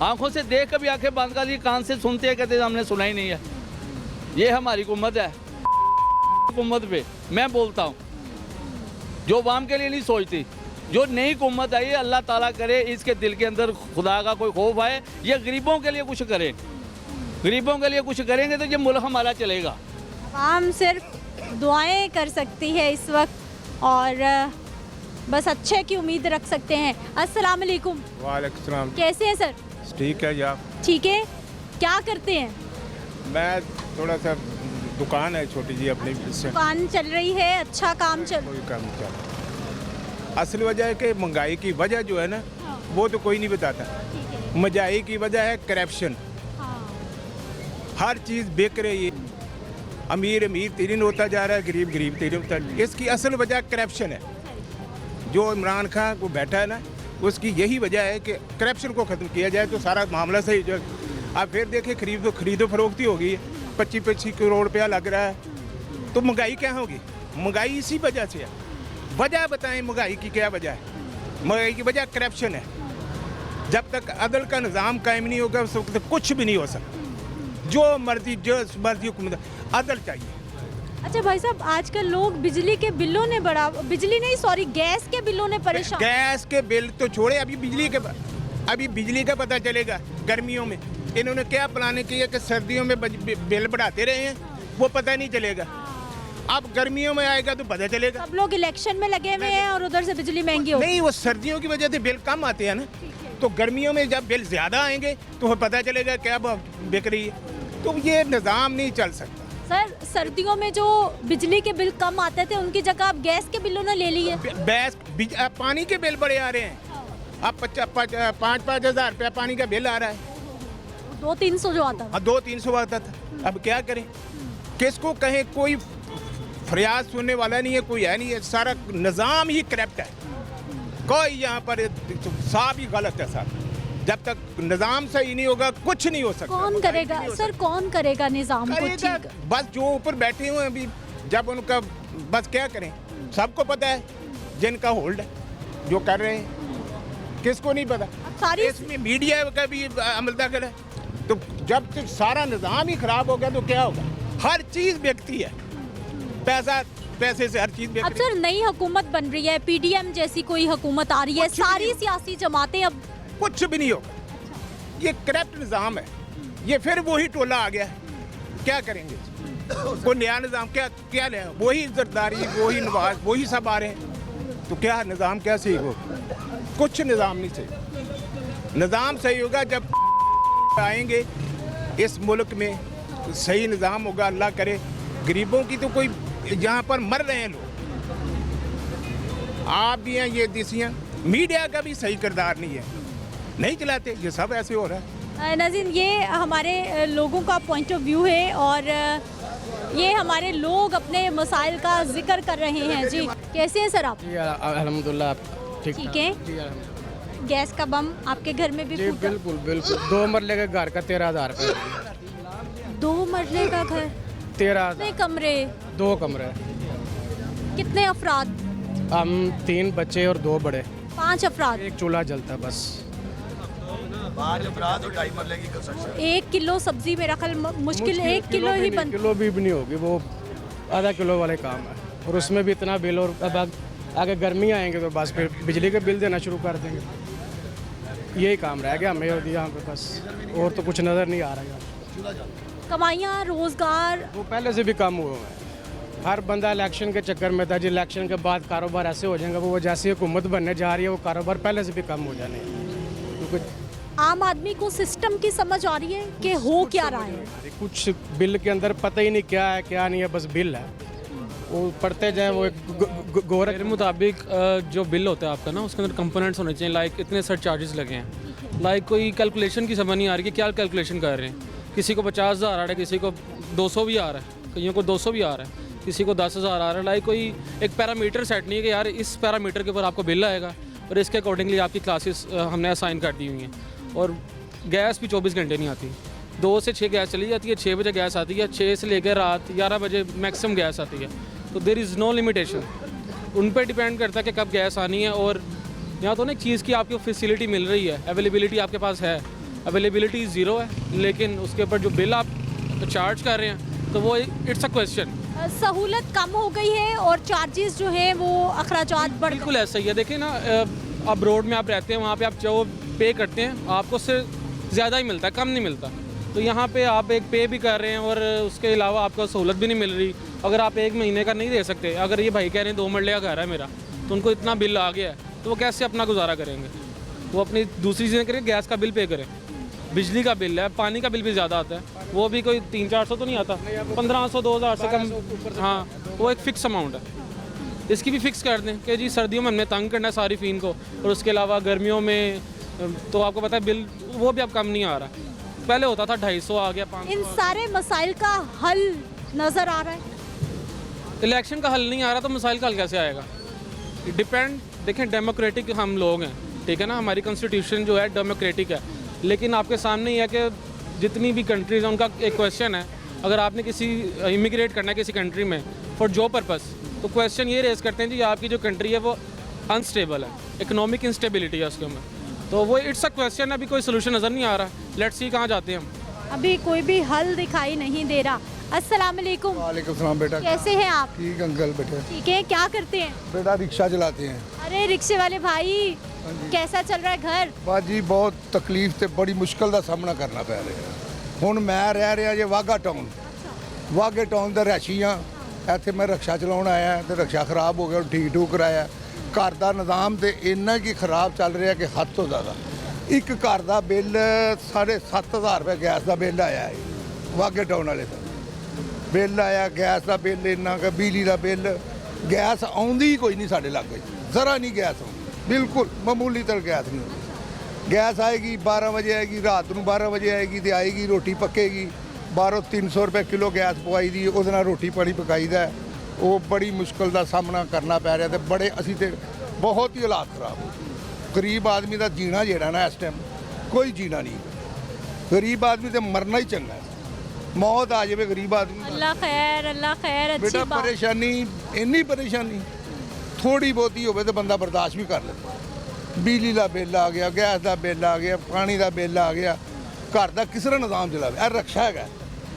आँखों से देख कर भी आंखें बंद कर ली, कान से सुनते हैं, कहते हमने सुना ही नहीं है। ये हमारी हुकूमत है। हुकूमत पे मैं बोलता हूँ, जो वाम के लिए नहीं सोचती, जो नई हुकूमत आई है, अल्लाह ताला करे इसके दिल के अंदर खुदा का कोई खौफ आए, ये गरीबों के लिए कुछ करें। गरीबों के लिए कुछ करेंगे तो ये मुल्क हमारा चलेगा। आम सिर्फ दुआएं कर सकती है इस वक्त और बस अच्छे की उम्मीद रख सकते हैं। अस्सलाम वालेकुम। वालेकुम सलाम। कैसे हैं सर? ठीक है या ठीक है। क्या करते हैं? मैं थोड़ा सा दुकान है छोटी जी अपनी, दुकान चल रही है, अच्छा काम चल कोई काम नहीं चल रहा। असल वजह है कि महंगाई की वजह जो है ना, वो तो कोई नहीं बताता। महंगाई की वजह है करप्शन। हर चीज़ बिक रही है, अमीर अमीर तरीन होता जा रहा है, गरीब गरीब तरीन होता है। इसकी असल वजह करप्शन है। जो इमरान खान को बैठा है ना, उसकी यही वजह है कि करप्शन को ख़त्म किया जाए तो सारा मामला सही हो जाएगा। आप फिर देखिए खरीदो फरोख्ती हो गई है, 25-25 करोड़ रुपया लग रहा है, तो महंगाई क्या होगी? महंगाई इसी वजह से है। वजह बताएं महंगाई की क्या वजह है? महंगाई की वजह करप्शन है। जब तक अदल का निज़ाम कायम नहीं होगा उस वक्त कुछ भी नहीं हो सकता। जो मर्जी हुकूमत, अदल चाहिए। अच्छा भाई साहब, आजकल लोग बिजली के बिलों ने बड़ा, बिजली नहीं सॉरी गैस के बिलों ने परेशान। गैस के बिल तो छोड़े, अभी बिजली का पता चलेगा गर्मियों में। इन्होंने क्या प्लान किया कि सर्दियों में बिल बढ़ाते रहे हैं, वो पता नहीं चलेगा। अब गर्मियों में आएगा तो पता चलेगा। सब लोग इलेक्शन में लगे हुए हैं और उधर से बिजली महंगी हो। नहीं, वो सर्दियों की वजह से बिल कम आते हैं ना, तो गर्मियों में जब बिल ज़्यादा आएंगे तो पता चलेगा क्या बिक रही है। तो ये निज़ाम नहीं चल सकता। सर, सर्दियों में जो बिजली के बिल कम आते थे उनकी जगह आप गैस के बिलों ने ले लिए। पानी के बिल बड़े आ रहे हैं। अब 5-5 हज़ार रुपया पानी का बिल आ रहा है। 200-300 जो आता था। 200-300 आता था। अब क्या करें, किसको कहें? कोई फरियाद सुनने वाला नहीं है, कोई है नहीं है। सारा निज़ाम ही करप्ट है। कोई यहाँ पर साफ ही गलत है साहब। जब तक निज़ाम सही नहीं होगा कुछ नहीं हो सकता। कौन करेगा सर, कौन करेगा निज़ाम को ठीक? बस जो ऊपर बैठे हुए हैं अभी, जब उनका बस क्या करें, सबको पता है जिनका होल्ड है जो कर रहे हैं, किसको नहीं पता? सारी इसमें मीडिया का भी अमलदाखिल है। तो जब तक सारा निज़ाम ही खराब होगा तो क्या होगा? हर चीज़ बिकती है, पैसे से हर चीज़ बिकती है। अब सर नई हुकूमत बन रही है, PDM जैसी कोई हुकूमत आ रही है, सारी सियासी जमातें अब कुछ भी नहीं होगा। ये करप्ट निज़ाम है, ये फिर वही टोला आ गया। क्या करेंगे? कोई नया निज़ाम क्या ले? वही जरदारी, वही नवाज, वही सब आ रहे हैं। तो क्या निज़ाम क्या सही होगा? कुछ निज़ाम नहीं सही। निज़ाम सही होगा जब आएंगे इस मुल्क में, सही निज़ाम होगा। अल्लाह करे गरीबों की तो कोई यहाँ पर मर रहे हैं लोग। आप भी हैं, ये दिसियाँ। मीडिया का भी सही किरदार नहीं है, नहीं चलाते, ये सब ऐसे हो रहा है। नाज़रीन, ये हमारे लोगों का पॉइंट ऑफ व्यू है और ये हमारे लोग अपने मसाइल का जिक्र कर रहे हैं। जी कैसे हैं सर आप? जी अल्हम्दुलिल्लाह ठीक है। गैस का बम आपके घर में भी फूटा? बिल्कुल बिल्कुल। 2 मरले का घर का 13,000 रुपये। 2 मरले का घर, 13,000। कितने कमरे? 2 कमरे। कितने अफराद? हम 3 बच्चे और 2 बड़े। 5 अफराद। एक चूल्हा जलता बस। 1 किलो सब्जी मेरा ख्याल मुश्किल 1 किलो ही बन। किलो भी नहीं होगी, वो आधा किलो वाले काम है। और उसमें भी इतना बिल। और अब आगे गर्मी आएंगे तो बस फिर बिजली के बिल देना शुरू कर देंगे। यही काम रह गया हमें यहाँ पे बस, और तो कुछ नज़र नहीं आ रहा है। कमाइयाँ, रोज़गार वो पहले से भी कम हुए हैं। हर बंदा इलेक्शन के चक्कर में था जी, इलेक्शन के बाद कारोबार ऐसे हो जाएंगे। वो जैसे हुकूमत बनने जा रही है, वो कारोबार पहले से भी कम हो जाने हैं। क्योंकि आम आदमी को सिस्टम की समझ आ रही है कि हो क्या रहा है। कुछ बिल के अंदर पता ही नहीं क्या है क्या नहीं है, बस बिल है, वो पढ़ते जाए। वो एक गोरख मेरे मुताबिक जो बिल होता है आपका ना, उसके अंदर कंपोनेंट्स होने चाहिए। लाइक इतने सर चार्जेस लगे हैं, लाइक कोई कैलकुलेशन की समझ नहीं आ रही कि क्या कैलकुलेशन कर रहे हैं। किसी को 50,000 आ रहा है, किसी को 200 भी आ रहा है, कईयों को 200 भी आ रहा है, किसी को 10,000 आ रहा है। लाइक कोई एक पैरामीटर सेट नहीं है कि यार इस पैरामीटर के ऊपर आपको बिल आएगा और इसके अकॉर्डिंगली आपकी क्लासेस हमने असाइन कर दी हुई हैं। और गैस भी 24 घंटे नहीं आती, 2 से 6 गैस चली जाती है, 6 बजे गैस आती है, 6 से लेकर रात 11 बजे मैक्सिमम गैस आती है। तो देयर इज़ नो लिमिटेशन, उन पर डिपेंड करता है कि कब गैस आनी है। और यहाँ तो ना एक चीज़ की आपको फैसिलिटी मिल रही है, अवेलेबिलिटी आपके पास है, अवेलेबिलिटी ज़ीरो है, लेकिन उसके ऊपर जो बिल आप चार्ज कर रहे हैं तो वो इट्स अ क्वेश्चन। सहूलत कम हो गई है और चार्जेस जो है वो अखराजात बढ़ गए। बिल्कुल ऐसा ही है। देखिए ना, अब रोड में आप रहते हैं, वहाँ पे आप जो पे करते हैं आपको उससे ज़्यादा ही मिलता है, कम नहीं मिलता। तो यहाँ पे आप एक पे भी कर रहे हैं और उसके अलावा आपको सहूलत भी नहीं मिल रही। अगर आप 1 महीने का नहीं दे सकते, अगर ये भाई कह रहे हैं 2 मरले का घर है मेरा, तो उनको इतना बिल आ गया है, तो वो कैसे अपना गुजारा करेंगे? वो अपनी दूसरी चीज़ें करें, गैस का बिल पे करें, बिजली का बिल है, पानी का बिल भी ज़्यादा आता है, वो भी कोई 300-400 तो नहीं आता, 1500-2000 से कम। हाँ, वो एक फ़िक्स अमाउंट है। इसकी भी फिक्स कर दें कि जी सर्दियों में हमने तंग करना है सारी फ़ीन को, और उसके अलावा गर्मियों में तो आपको पता है बिल वो भी अब कम नहीं आ रहा। पहले होता था 250, आ गया 500। इन सारे मसाइल का हल नज़र आ रहा है? इलेक्शन का हल नहीं आ रहा तो मसाइल का हल कैसे आएगा? डिपेंड, देखें डेमोक्रेटिक हम लोग हैं, ठीक है ना, हमारी कॉन्स्टिट्यूशन जो है डेमोक्रेटिक है, लेकिन आपके सामने ही है कि जितनी भी कंट्रीज़ हैं उनका एक क्वेश्चन है, अगर आपने किसी इमिग्रेट करना है किसी कंट्री में फॉर जॉब पर्पस, तो क्वेश्चन ये रेज करते हैं जी आपकी जो कंट्री है वो अनस्टेबल है, इकोनॉमिक इंस्टेबिलिटी है उसके में, तो वो इट्स अ क्वेश्चन। अभी कोई सोल्यूशन नज़र नहीं आ रहा, लेट्स सी कहाँ जाते हैं हम। अभी कोई भी हल दिखाई नहीं दे रहा। अस्सलाम वालेकुम। वालेकुम सलाम बेटा, कैसे हैं आप? ठीक अंकल बेटे। ठीक है, क्या करते हैं? बेटा रिक्शा चलाते हैं। अरे रिक्शे वाले भाई, कैसा चल रहा है घर? बाजी बहुत तकलीफ ਤੇ बड़ी मुश्किल ਦਾ ਸਾਹਮਣਾ ਕਰਨਾ ਪੈ ਰਿਹਾ। ਹੁਣ ਮੈਂ ਰਹਿ ਰਿਹਾ ਜੇ ਵਾਗਾ ਟਾਊਨ, ਵਾਗੇ ਟਾਊਨ ਦਾ ਰਹਿਸ਼ੀ ਆ। ਇੱਥੇ ਮੈਂ ਰਿਕਸ਼ਾ ਚਲਾਉਣ ਆਇਆ ਤੇ ਰਿਕਸ਼ਾ ਖਰਾਬ ਹੋ ਗਿਆ, ਠੀਕ ਠੂਕ ਕਰਾਇਆ। ਘਰ ਦਾ ਨਿਜ਼ਾਮ ਤੇ ਇੰਨਾ ਕੀ ਖਰਾਬ ਚੱਲ ਰਿਹਾ ਕਿ ਹੱਦ ਤੋਂ ਜ਼ਿਆਦਾ। ਇੱਕ ਘਰ ਦਾ ਬਿੱਲ 7,500 ਰੁਪਏ ਗੈਸ ਦਾ ਬਿੱਲ ਆਇਆ ਹੈ, ਵਾਗੇ ਟਾਊਨ ਵਾਲੇ ਦਾ ਬਿੱਲ ਆਇਆ, ਗੈਸ ਦਾ ਬਿੱਲ ਇੰਨਾ ਕਿ ਬਿਜਲੀ ਦਾ ਬਿੱਲ, ਗੈਸ ਆਉਂਦੀ ਹੀ ਕੋਈ ਨਹੀਂ ਸਾਡੇ ਲਾਗੇ, ਜ਼ਰਾ ਨਹੀਂ ਗੈਸ ਆਉਂਦੀ, ਬਿਲਕੁਲ ਮਾਮੂਲੀ ਤਰ ਗੈਸ ਨਹੀਂ ਆਉਂਦੀ। ਗੈਸ ਆਏਗੀ 12 ਵਜੇ ਆਏਗੀ, ਰਾਤ ਨੂੰ 12 ਵਜੇ ਆਏਗੀ ਤੇ ਆਏਗੀ, ਰੋਟੀ ਪੱਕੇਗੀ, ਬਾਹਰੋਂ 300 ਰੁਪਏ ਕਿਲੋ ਗੈਸ ਪਵਾਈ ਦੀ, ਉਹਦੇ ਨਾਲ ਰੋਟੀ ਪਾਣੀ ਪਕਾਈਦਾ। ਉਹ ਬੜੀ ਮੁਸ਼ਕਲ ਦਾ ਸਾਹਮਣਾ ਕਰਨਾ ਪੈ ਰਿਹਾ ਤੇ ਬੜੇ ਅਸੀਂ ਤੇ ਬਹੁਤ ਹੀ ਹਾਲਾਤ ਖਰਾਬ ਹੋ ਗਏ। ਗਰੀਬ ਆਦਮੀ ਦਾ ਜੀਣਾ ਜਿਹੜਾ ਨਾ ਇਸ ਟਾਈਮ ਕੋਈ ਜੀਣਾ ਨਹੀਂ, ਗਰੀਬ ਆਦਮੀ ਤੇ ਮਰਨਾ ਹੀ ਚੰਗਾ ਹੈ, मौत आ जाए गरीब आदमी। अल्लाह खैर, अच्छी बेटा बात। परेशानी इन्नी परेशानी थोड़ी बहुती हो तो बंदा बर्दाश्त भी कर लेता। बिजली का बिल आ गया, गैस का बिल आ गया, पानी का बिल आ गया, घर का किस तरह निज़ाम चलावे? रक्षा है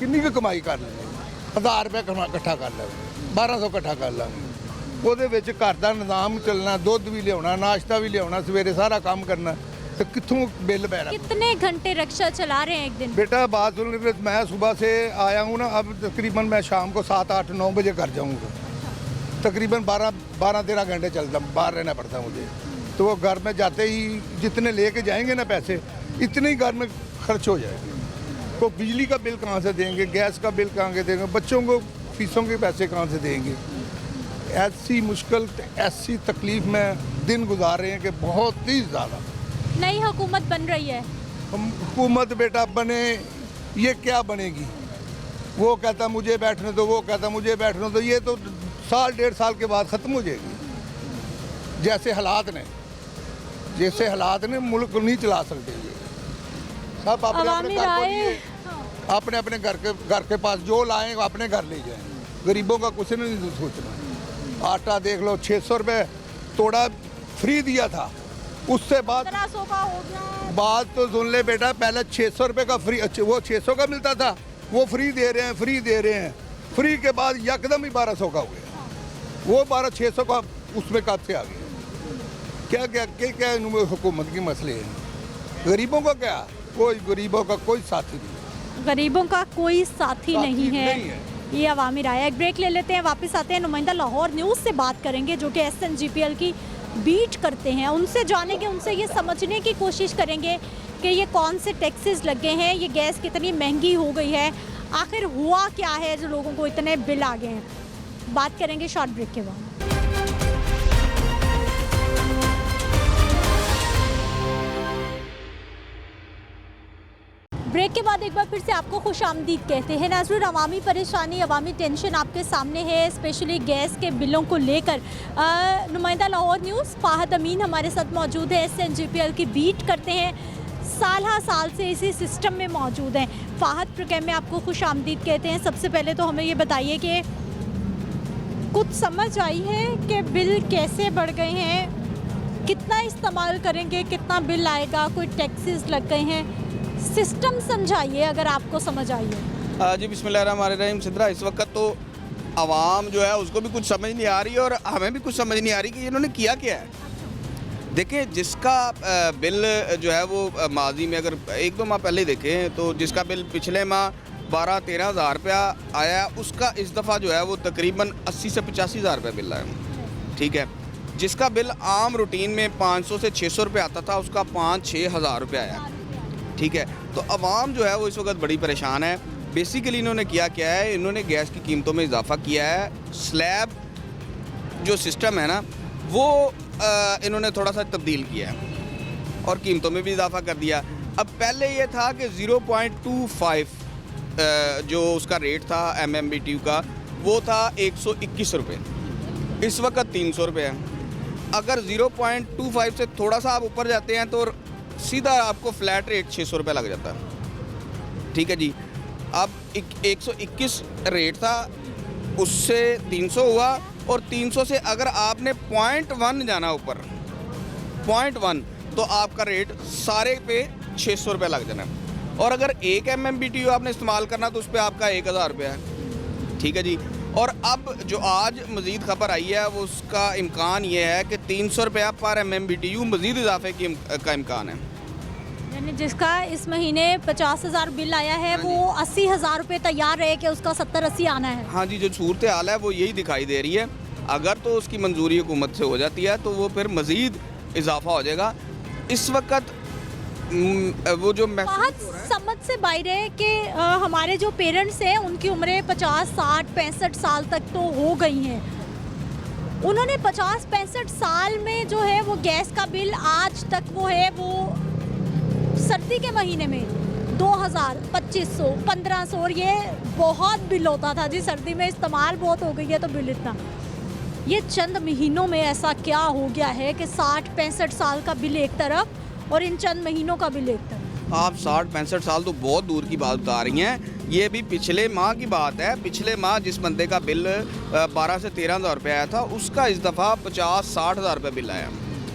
किन्नी भी कमाई कर लेंगे, 1000 रुपये इकट्ठा कर लेंगे, 1200 इकट्ठा कर लेंगे, ਉਹਦੇ ਵਿੱਚ ਘਰ ਦਾ ਨਿਜ਼ਾਮ ਚੱਲਣਾ, ਦੁੱਧ ਵੀ ਲਿਆਉਣਾ, ਨਾਸ਼ਤਾ ਵੀ ਲਿਆਉਣਾ, ਸਵੇਰੇ ਸਾਰਾ ਕੰਮ ਕਰਨਾ, तो कितों बिल पै रहा। कितने घंटे रिक्शा चला रहे हैं एक दिन? बेटा बात सुन, मैं सुबह से आया हूँ ना, अब तकरीबन मैं शाम को 7, 8, 9 बजे घर जाऊँगा, तकरीबन 12-13 घंटे चलता, बाहर रहना पड़ता मुझे। तो वो घर में जाते ही जितने लेके जाएंगे ना पैसे, इतने ही घर में खर्च हो जाएंगे। तो बिजली का बिल कहाँ से देंगे, गैस का बिल कहाँ से देंगे, बच्चों को फीसों के पैसे कहाँ से देंगे? ऐसी मुश्किल, ऐसी तकलीफ़ में दिन गुजार रहे हैं कि बहुत ही ज़्यादा। नई हुकूमत बन रही है, हुकूमत बेटा बने, ये क्या बनेगी? वो कहता मुझे बैठने दो, वो कहता मुझे बैठने दो, ये तो 1.5 साल के बाद ख़त्म हो जाएगी। जैसे हालात ने मुल्क को नहीं चला सकते ये सब अपने अपने घर को लिए, अपने अपने घर के पास जो लाएं अपने घर ले जाएं। गरीबों का कुछ नहीं सोचना। आटा देख लो, 600 रुपये तोड़ा फ्री दिया था, उससे बाद 1500 का हो गया। बात तो सुन ले बेटा, पहले 600 रुपये का फ्री, वो 600 का मिलता था, वो फ्री दे रहे हैं, फ्री दे रहे हैं, फ्री के बाद यकदम ही 1200 का हो गया। वो 1200-600 का उसमें कब से आ गया? क्या हुकूमत के मसले हैं? गरीबों का क्या? कोई गरीबों का कोई साथी नहीं, गरीबों का कोई साथी नहीं है। ये अवामी राय। एक ब्रेक ले लेते हैं, वापस आते हैं, नुमाइंदा लाहौर न्यूज़ से बात करेंगे जो कि SNGPL की बीट करते हैं, उनसे जानेंगे, उनसे ये समझने की कोशिश करेंगे कि ये कौन से टैक्सेस लगे हैं, ये गैस कितनी महंगी हो गई है, आखिर हुआ क्या है जो लोगों को इतने बिल आ गए हैं। बात करेंगे शॉर्ट ब्रेक के बाद। ब्रेक के बाद एक बार फिर से आपको खुशामदीद कहते हैं। नाज़रीन, अवामी परेशानी, अवामी टेंशन आपके सामने है, स्पेशली गैस के बिलों को लेकर। नुमाइंदा लाहौर न्यूज़ फ़ाहद अमीन हमारे साथ मौजूद है, SNGPL की बीट करते हैं। साल हर साल से इसी सिस्टम में मौजूद हैं। फाहद प्रोग्राम में आपको खुशामदीद कहते हैं। सबसे पहले तो हमें ये बताइए कि कुछ समझ आई है कि बिल कैसे बढ़ गए हैं, कितना इस्तेमाल करेंगे, कितना बिल आएगा, कोई टैक्सेस लग गए हैं, सिस्टम समझाइए अगर आपको समझ आई है। जी बिस्मिल्लाहिर्रहमानिर्रहीम। सिद्रा, इस वक्त तो आवाम जो है उसको भी कुछ समझ नहीं आ रही और हमें भी कुछ समझ नहीं आ रही कि इन्होंने किया क्या है। देखिए, जिसका बिल जो है वो माजी में अगर 1-2 माह पहले देखें तो जिसका बिल पिछले माह 12-13 हज़ार रुपया आया, उसका इस दफ़ा जो है वो तकरीबन 80 से 85 हज़ार रुपये बिल आया। ठीक है, जिसका बिल आम रूटीन में 500 से 600 रुपये आता था, उसका 5-6 हज़ार रुपये आया। ठीक है, तो आवाम जो है वो इस वक्त बड़ी परेशान है। बेसिकली इन्होंने किया क्या है, इन्होंने गैस की कीमतों में इजाफा किया है। स्लैब जो सिस्टम है ना, वो इन्होंने थोड़ा सा तब्दील किया है और कीमतों में भी इजाफा कर दिया। अब पहले ये था कि 0.25 जो उसका रेट था MMBTU का, वो था 121 रुपये, इस वक्त 300 रुपये है। अगर 0.25 से थोड़ा सा आप ऊपर जाते हैं तो सीधा आपको फ्लैट रेट 600 रुपये लग जाता है। ठीक है जी, अब 121 रेट था, उससे 300 हुआ और 300 से अगर आपने 0.1 जाना ऊपर 0.1 तो आपका रेट सारे पे 600 रुपये लग जाना। और अगर 1 MMBTU आपने इस्तेमाल करना तो उस पर आपका 1000 रुपये है। ठीक है जी, और अब जो आज मज़ीद खबर आई है वो उसका इम्कान ये है कि 300 रुपया पर MMBTU मज़ीद इजाफे का इम्कान है। यानी जिसका इस महीने 50,000 बिल आया है वो 80,000 रुपये तैयार रहे कि उसका 70-80 आना है। हाँ जी, जो सूरत हाल है वो यही दिखाई दे रही है। अगर तो उसकी मंजूरी हुकूमत से हो जाती है तो वो फिर मज़ीद इजाफा हो जाएगा। इस वक्त वो जो बहुत समझ से बाहर है कि हमारे जो पेरेंट्स हैं उनकी उम्रें 50, 60, 65 साल तक तो हो गई हैं। उन्होंने 50-65 साल में जो है वो गैस का बिल आज तक वो है वो सर्दी के महीने में 2000, 2500, 1500 और ये बहुत बिल होता था जी। सर्दी में इस्तेमाल बहुत हो गई है तो बिल इतना। ये चंद महीनों में ऐसा क्या हो गया है कि 60-65 साल का बिल एक तरफ और इन चंद महीनों का बिल एक तरफ। आप 60-65 साल तो बहुत दूर की बात बता रही हैं। ये भी पिछले माह की बात है। पिछले माह जिस बंदे का बिल 12 से 13 हज़ार रुपये आया था, उसका इस दफ़ा 50-60 हज़ार रुपये बिल आया।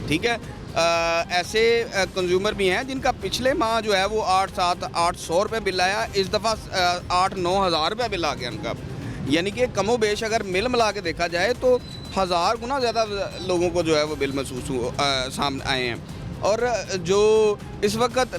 ठीक है, ऐसे कंज्यूमर भी हैं जिनका पिछले माह जो है वो 800 रुपये बिल आया, इस दफ़ा 8-9 हज़ार रुपये बिल आ गया उनका। यानी कि कमो बेश अगर मिल मिला के देखा जाए तो 1000 गुना ज़्यादा लोगों को जो है वो बिल महसूस सामने आए हैं। और जो इस वक्त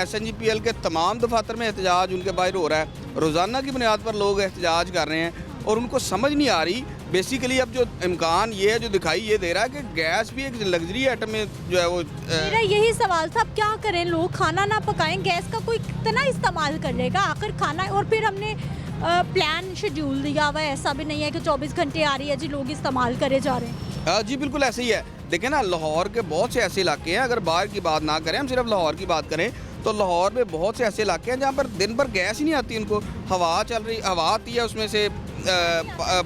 SNGPL के तमाम दफातर में एहतजाज उनके बाहर हो रहा है, रोज़ाना की बुनियाद पर लोग एहतजाज कर रहे हैं और उनको समझ नहीं आ रही। बेसिकली अब जो इम्कान ये है जो दिखाई ये दे रहा है कि गैस भी एक लग्जरी आइटम में जो है वो मेरा यही सवाल था, अब क्या करें, लोग खाना ना पकाएं, गैस का कोई कितना इस्तेमाल कर लेगा आखिर खाना। और फिर हमने प्लान शेड्यूल दिया हुआ है, ऐसा भी नहीं है कि 24 घंटे आ रही है जी, लोग इस्तेमाल करे जा रहे हैं। जी बिल्कुल ऐसे ही है। देखें ना, लाहौर के बहुत से ऐसे इलाके हैं, अगर बाहर की बात ना करें, हम सिर्फ लाहौर की बात करें तो लाहौर में बहुत से ऐसे इलाके हैं जहाँ पर दिन भर गैस ही नहीं आती उनको। हवा आती है, उसमें से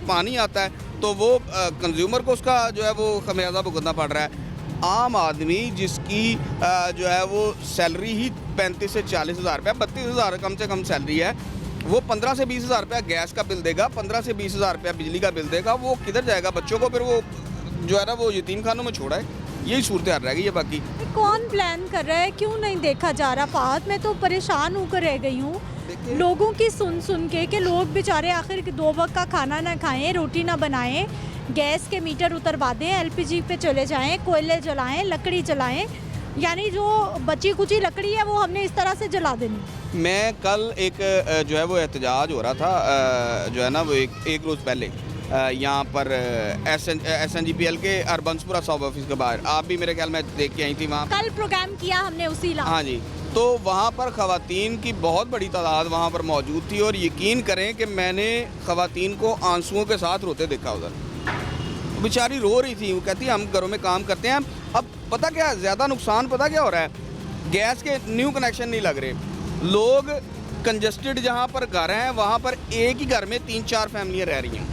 पानी आता है, तो वो कंज्यूमर को उसका जो है वो खमियाजा भुगतना पड़ रहा है। आम आदमी जिसकी जो है वो सैलरी ही 35 से 40 हज़ार रुपया, 32 हज़ार कम से कम सैलरी है, वो 15 से 20 हज़ार रुपया गैस का बिल देगा, 15 से 20 हज़ार रुपया बिजली का बिल देगा। वो किधर जाएगा? बच्चों को फिर वो जो है ना वो यतीम खानों में छोड़ा है। यही सूरत हाल रह गई है। बाकी कौन प्लान कर रहा है, क्यों नहीं देखा जा रहा? फाहद, मैं तो परेशान होकर रह गई हूँ लोगों की सुन के कि लोग बेचारे आखिर 2 वक्त का खाना ना खाएं, रोटी ना बनाएं, गैस के मीटर उतरवा दें, LPG पे चले जाएं, कोयले जलाएं, लकड़ी जलाएं, यानी जो बची कुची लकड़ी है वो हमने इस तरह से जला देनी। मैं कल एक जो है वो एहतजाज हो रहा था जो है ना वो एक रोज़ पहले यहाँ पर SNGPL के हरबंसपुरा सब ऑफिस के बाहर, आप भी मेरे ख्याल में देख के आई थी वहाँ। कल प्रोग्राम किया हमने उसी इलाके। हाँ जी, तो वहाँ पर ख़वातीन की बहुत बड़ी तादाद वहाँ पर मौजूद थी और यकीन करें कि मैंने ख़वातीन को आंसुओं के साथ रोते देखा उधर। बेचारी रो रही थी, वो कहती है हम घरों में काम करते हैं। अब पता क्या ज़्यादा नुकसान पता क्या हो रहा है, गैस के न्यू कनेक्शन नहीं लग रहे, लोग कंजस्टेड जहाँ पर घर हैं वहाँ पर एक ही घर में 3-4 फैमिलियाँ रह रही हैं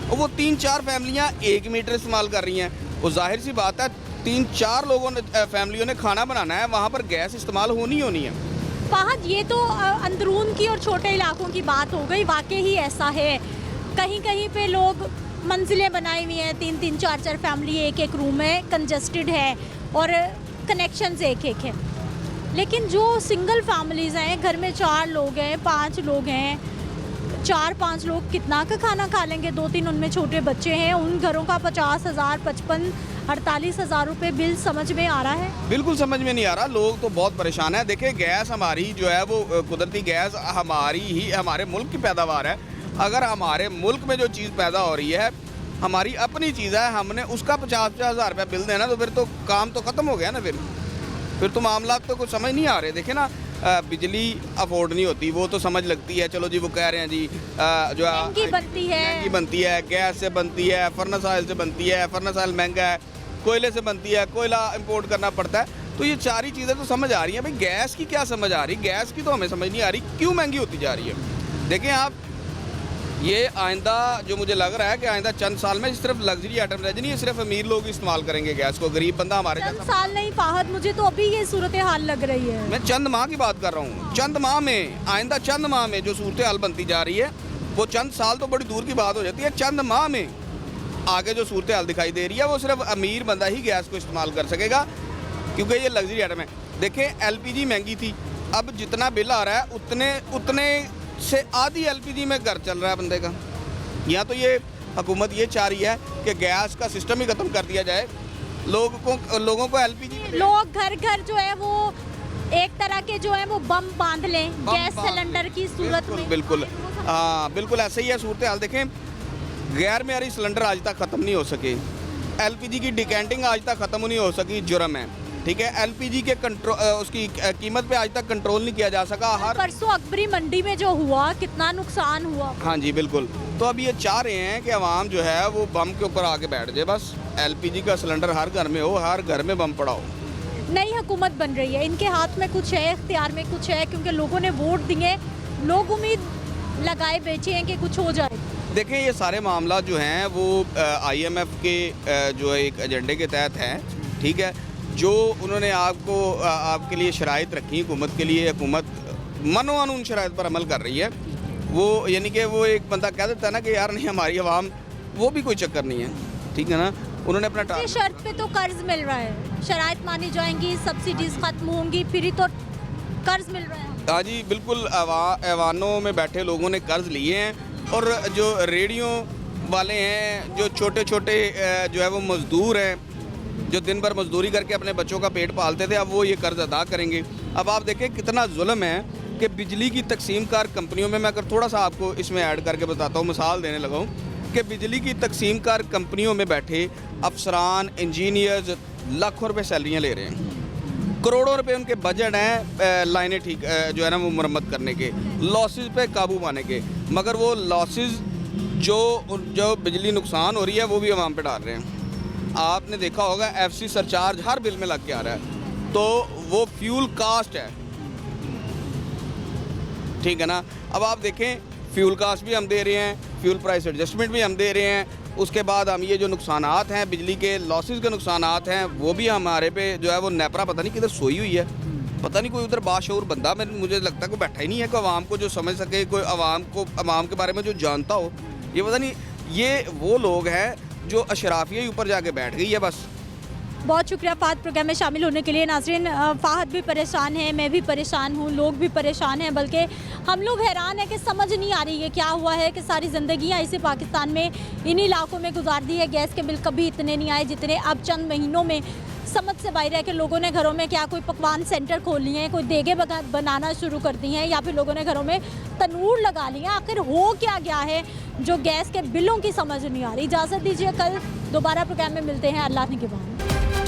और वो 3-4 फैमिलियाँ 1 मीटर इस्तेमाल कर रही हैं। वो जाहिर सी बात है 3-4 लोगों ने फैमिलियों ने खाना बनाना है, वहाँ पर गैस इस्तेमाल होनी है। फहद, ये तो अंदरून की और छोटे इलाकों की बात हो गई, वाकई ही ऐसा है। कहीं कहीं पे लोग मंजिलें बनाई हुई हैं, 3-3, 4-4 फैमिली एक रूम में कंजस्टेड है और कनेक्शंस एक है। लेकिन जो सिंगल फैमिलीज़ हैं, घर में 4 लोग हैं, 5 लोग हैं, 4-5 लोग कितना का खाना खा लेंगे? 2-3 उनमें छोटे बच्चे हैं, उन घरों का 50,000, 55-48,000 रुपये बिल समझ में आ रहा है? बिल्कुल समझ में नहीं आ रहा, लोग तो बहुत परेशान है। देखिए, गैस हमारी जो है वो कुदरती गैस हमारे मुल्क की पैदावार है। अगर हमारे मुल्क में जो चीज़ पैदा हो रही है हमारी अपनी चीज़ है, हमने उसका 50,000 रुपये बिल देना, तो फिर तो काम तो ख़त्म हो गया ना। फिर तो मामला तो कुछ समझ नहीं आ रहे। देखे ना, बिजली अफोर्ड नहीं होती, वो तो समझ लगती है, चलो जी वो कह रहे हैं जी जो महंगी बनती है, गैस से बनती है, फर्नेस ऑयल से बनती है, फर्नेस ऑयल महंगा है, कोयले से बनती है, कोयला इंपोर्ट करना पड़ता है। तो ये सारी चीज़ें तो समझ आ रही हैं, भाई गैस की क्या समझ आ रही? गैस की तो हमें समझ नहीं आ रही, क्यों महंगी होती जा रही है। देखें आप, ये आइंदा जो मुझे लग रहा है कि आइंदा चंद साल में सिर्फ लग्जरी आइटम रह नहीं है, सिर्फ अमीर लोग इस्तेमाल करेंगे गैस को, गरीब बंदा हमारे चंद साल नहीं फहद, मुझे तो अभी ये सूरत हाल लग रही है। मैं चंद माह की बात कर रहा हूँ। चंद माह में, आइंदा चंद माह में जो सूरत हाल बनती जा रही है, वो चंद साल तो बड़ी दूर की बात हो जाती है। चंद माह में आगे जो सूरत हाल दिखाई दे रही है वो सिर्फ अमीर बंदा ही गैस को इस्तेमाल कर सकेगा, क्योंकि ये लग्जरी आइटम है। देखें, LPG महंगी थी, अब जितना बिल आ रहा है उतने से आधी LPG में घर चल रहा है बंदे का। यहाँ तो ये हुकूमत ये चाह रही है कि गैस का सिस्टम ही ख़त्म कर दिया जाए, लोगों को LPG, लोग घर घर जो है वो एक तरह के जो है वो बम बांध लें गैस सिलेंडर की सूरत में। बिल्कुल, हाँ बिल्कुल ऐसे ही है सूरत हाल। देखें, गैर मेयारी सिलेंडर आज तक ख़त्म नहीं हो सके, LPG की डिकेंटिंग आज तक ख़त्म नहीं हो सकी, जुर्म है। ठीक है, LPG के कंट्रोल, उसकी कीमत पे आज तक कंट्रोल नहीं किया जा सका। हर परसों अकबरी मंडी में जो हुआ, कितना नुकसान हुआ। हाँ जी बिल्कुल। तो अब ये चाह रहे हैं कि आवाम जो है वो बम के ऊपर आके बैठ जाए, बस LPG का सिलेंडर हर घर में हो, हर घर में बम पड़ा हो। नई हुकूमत बन रही है, इनके हाथ में कुछ है, इख्तियार में कुछ है, क्योंकि लोगों ने वोट दिए, लोग उम्मीद लगाए बैठे हैं कि कुछ हो जाए। देखें, ये सारे मामला जो हैं वो IMF के जो एक एजेंडे के तहत हैं। ठीक है, जो उन्होंने आपके लिए शराइत रखी हुकूमत के लिए, हुकूमत मनोअन उन शराइत पर अमल कर रही है। वो यानी कि वो एक बंदा कह देता है ना कि यार नहीं हमारी आवाम, वो भी कोई चक्कर नहीं है। ठीक है ना, उन्होंने अपना शर्त पे तो कर्ज मिल रहा है, शराइत मानी जाएंगी, सब्सिडीज खत्म होंगी, फिर ही तो कर्ज मिल रहा है। हाँ जी बिल्कुल, ऐवानों में बैठे लोगों ने कर्ज लिए हैं, और जो रेडियो वाले हैं, जो छोटे छोटे जो है वो मज़दूर हैं, जो दिन भर मजदूरी करके अपने बच्चों का पेट पालते थे, अब वो ये कर्ज अदा करेंगे। अब आप देखें कितना जुल्म है कि बिजली की तकसीम कार कंपनियों में, मैं अगर थोड़ा सा आपको इसमें ऐड करके बताता हूँ, मिसाल देने लगा हूँ कि बिजली की तकसीम कार कंपनियों में बैठे अफसरान, इंजीनियर्स लाखों रुपए सैलरियाँ ले रहे हैं, करोड़ों रुपए उनके बजट हैं लाइनें ठीक जो है ना वो मुरम्मत करने के, लॉसेस पे काबू पाने के, मगर वो लॉसेस जो बिजली नुकसान हो रही है वो भी आवाम पे डाल रहे हैं। आपने देखा होगा FC सरचार्ज हर बिल में लग के आ रहा है, तो वो फ्यूल कास्ट है। ठीक है ना, अब आप देखें, फ्यूल कास्ट भी हम दे रहे हैं, फ्यूल प्राइस एडजस्टमेंट भी हम दे रहे हैं, उसके बाद हम ये जो नुकसानात हैं, बिजली के लॉसेस के नुकसानात हैं, वो भी हमारे पे जो है वो नेपरा पता नहीं किधर सोई हुई है, पता नहीं कोई उधर बाशऊर बंदा, मुझे लगता है कोई बैठा ही नहीं है कोई आवाम को जो समझ सके, कोई आवाम के बारे में जो जानता हो। ये पता नहीं, ये वो लोग हैं जो अशराफिया ही ऊपर जाके बैठ गई है बस। बहुत शुक्रिया फहद प्रोग्राम में शामिल होने के लिए। नाज़रीन, फहद भी परेशान है, मैं भी परेशान हूँ, लोग भी परेशान हैं, बल्कि हम लोग हैरान हैं कि समझ नहीं आ रही है क्या हुआ है कि सारी ज़िंदगियाँ इसे पाकिस्तान में इन्हीं इलाकों में गुजार दी है। गैस के बिल कभी इतने नहीं आए जितने अब चंद महीनों में। समझ से बाहर है कि लोगों ने घरों में क्या कोई पकवान सेंटर खोल लिए हैं, कोई देगे बनाना शुरू कर दी हैं, या फिर लोगों ने घरों में तनूर लगा लिए हैं। आखिर हो क्या गया है जो गैस के बिलों की समझ नहीं आ रही। इजाज़त दीजिए, कल दोबारा प्रोग्राम में मिलते हैं। अल्लाह ने के बाद।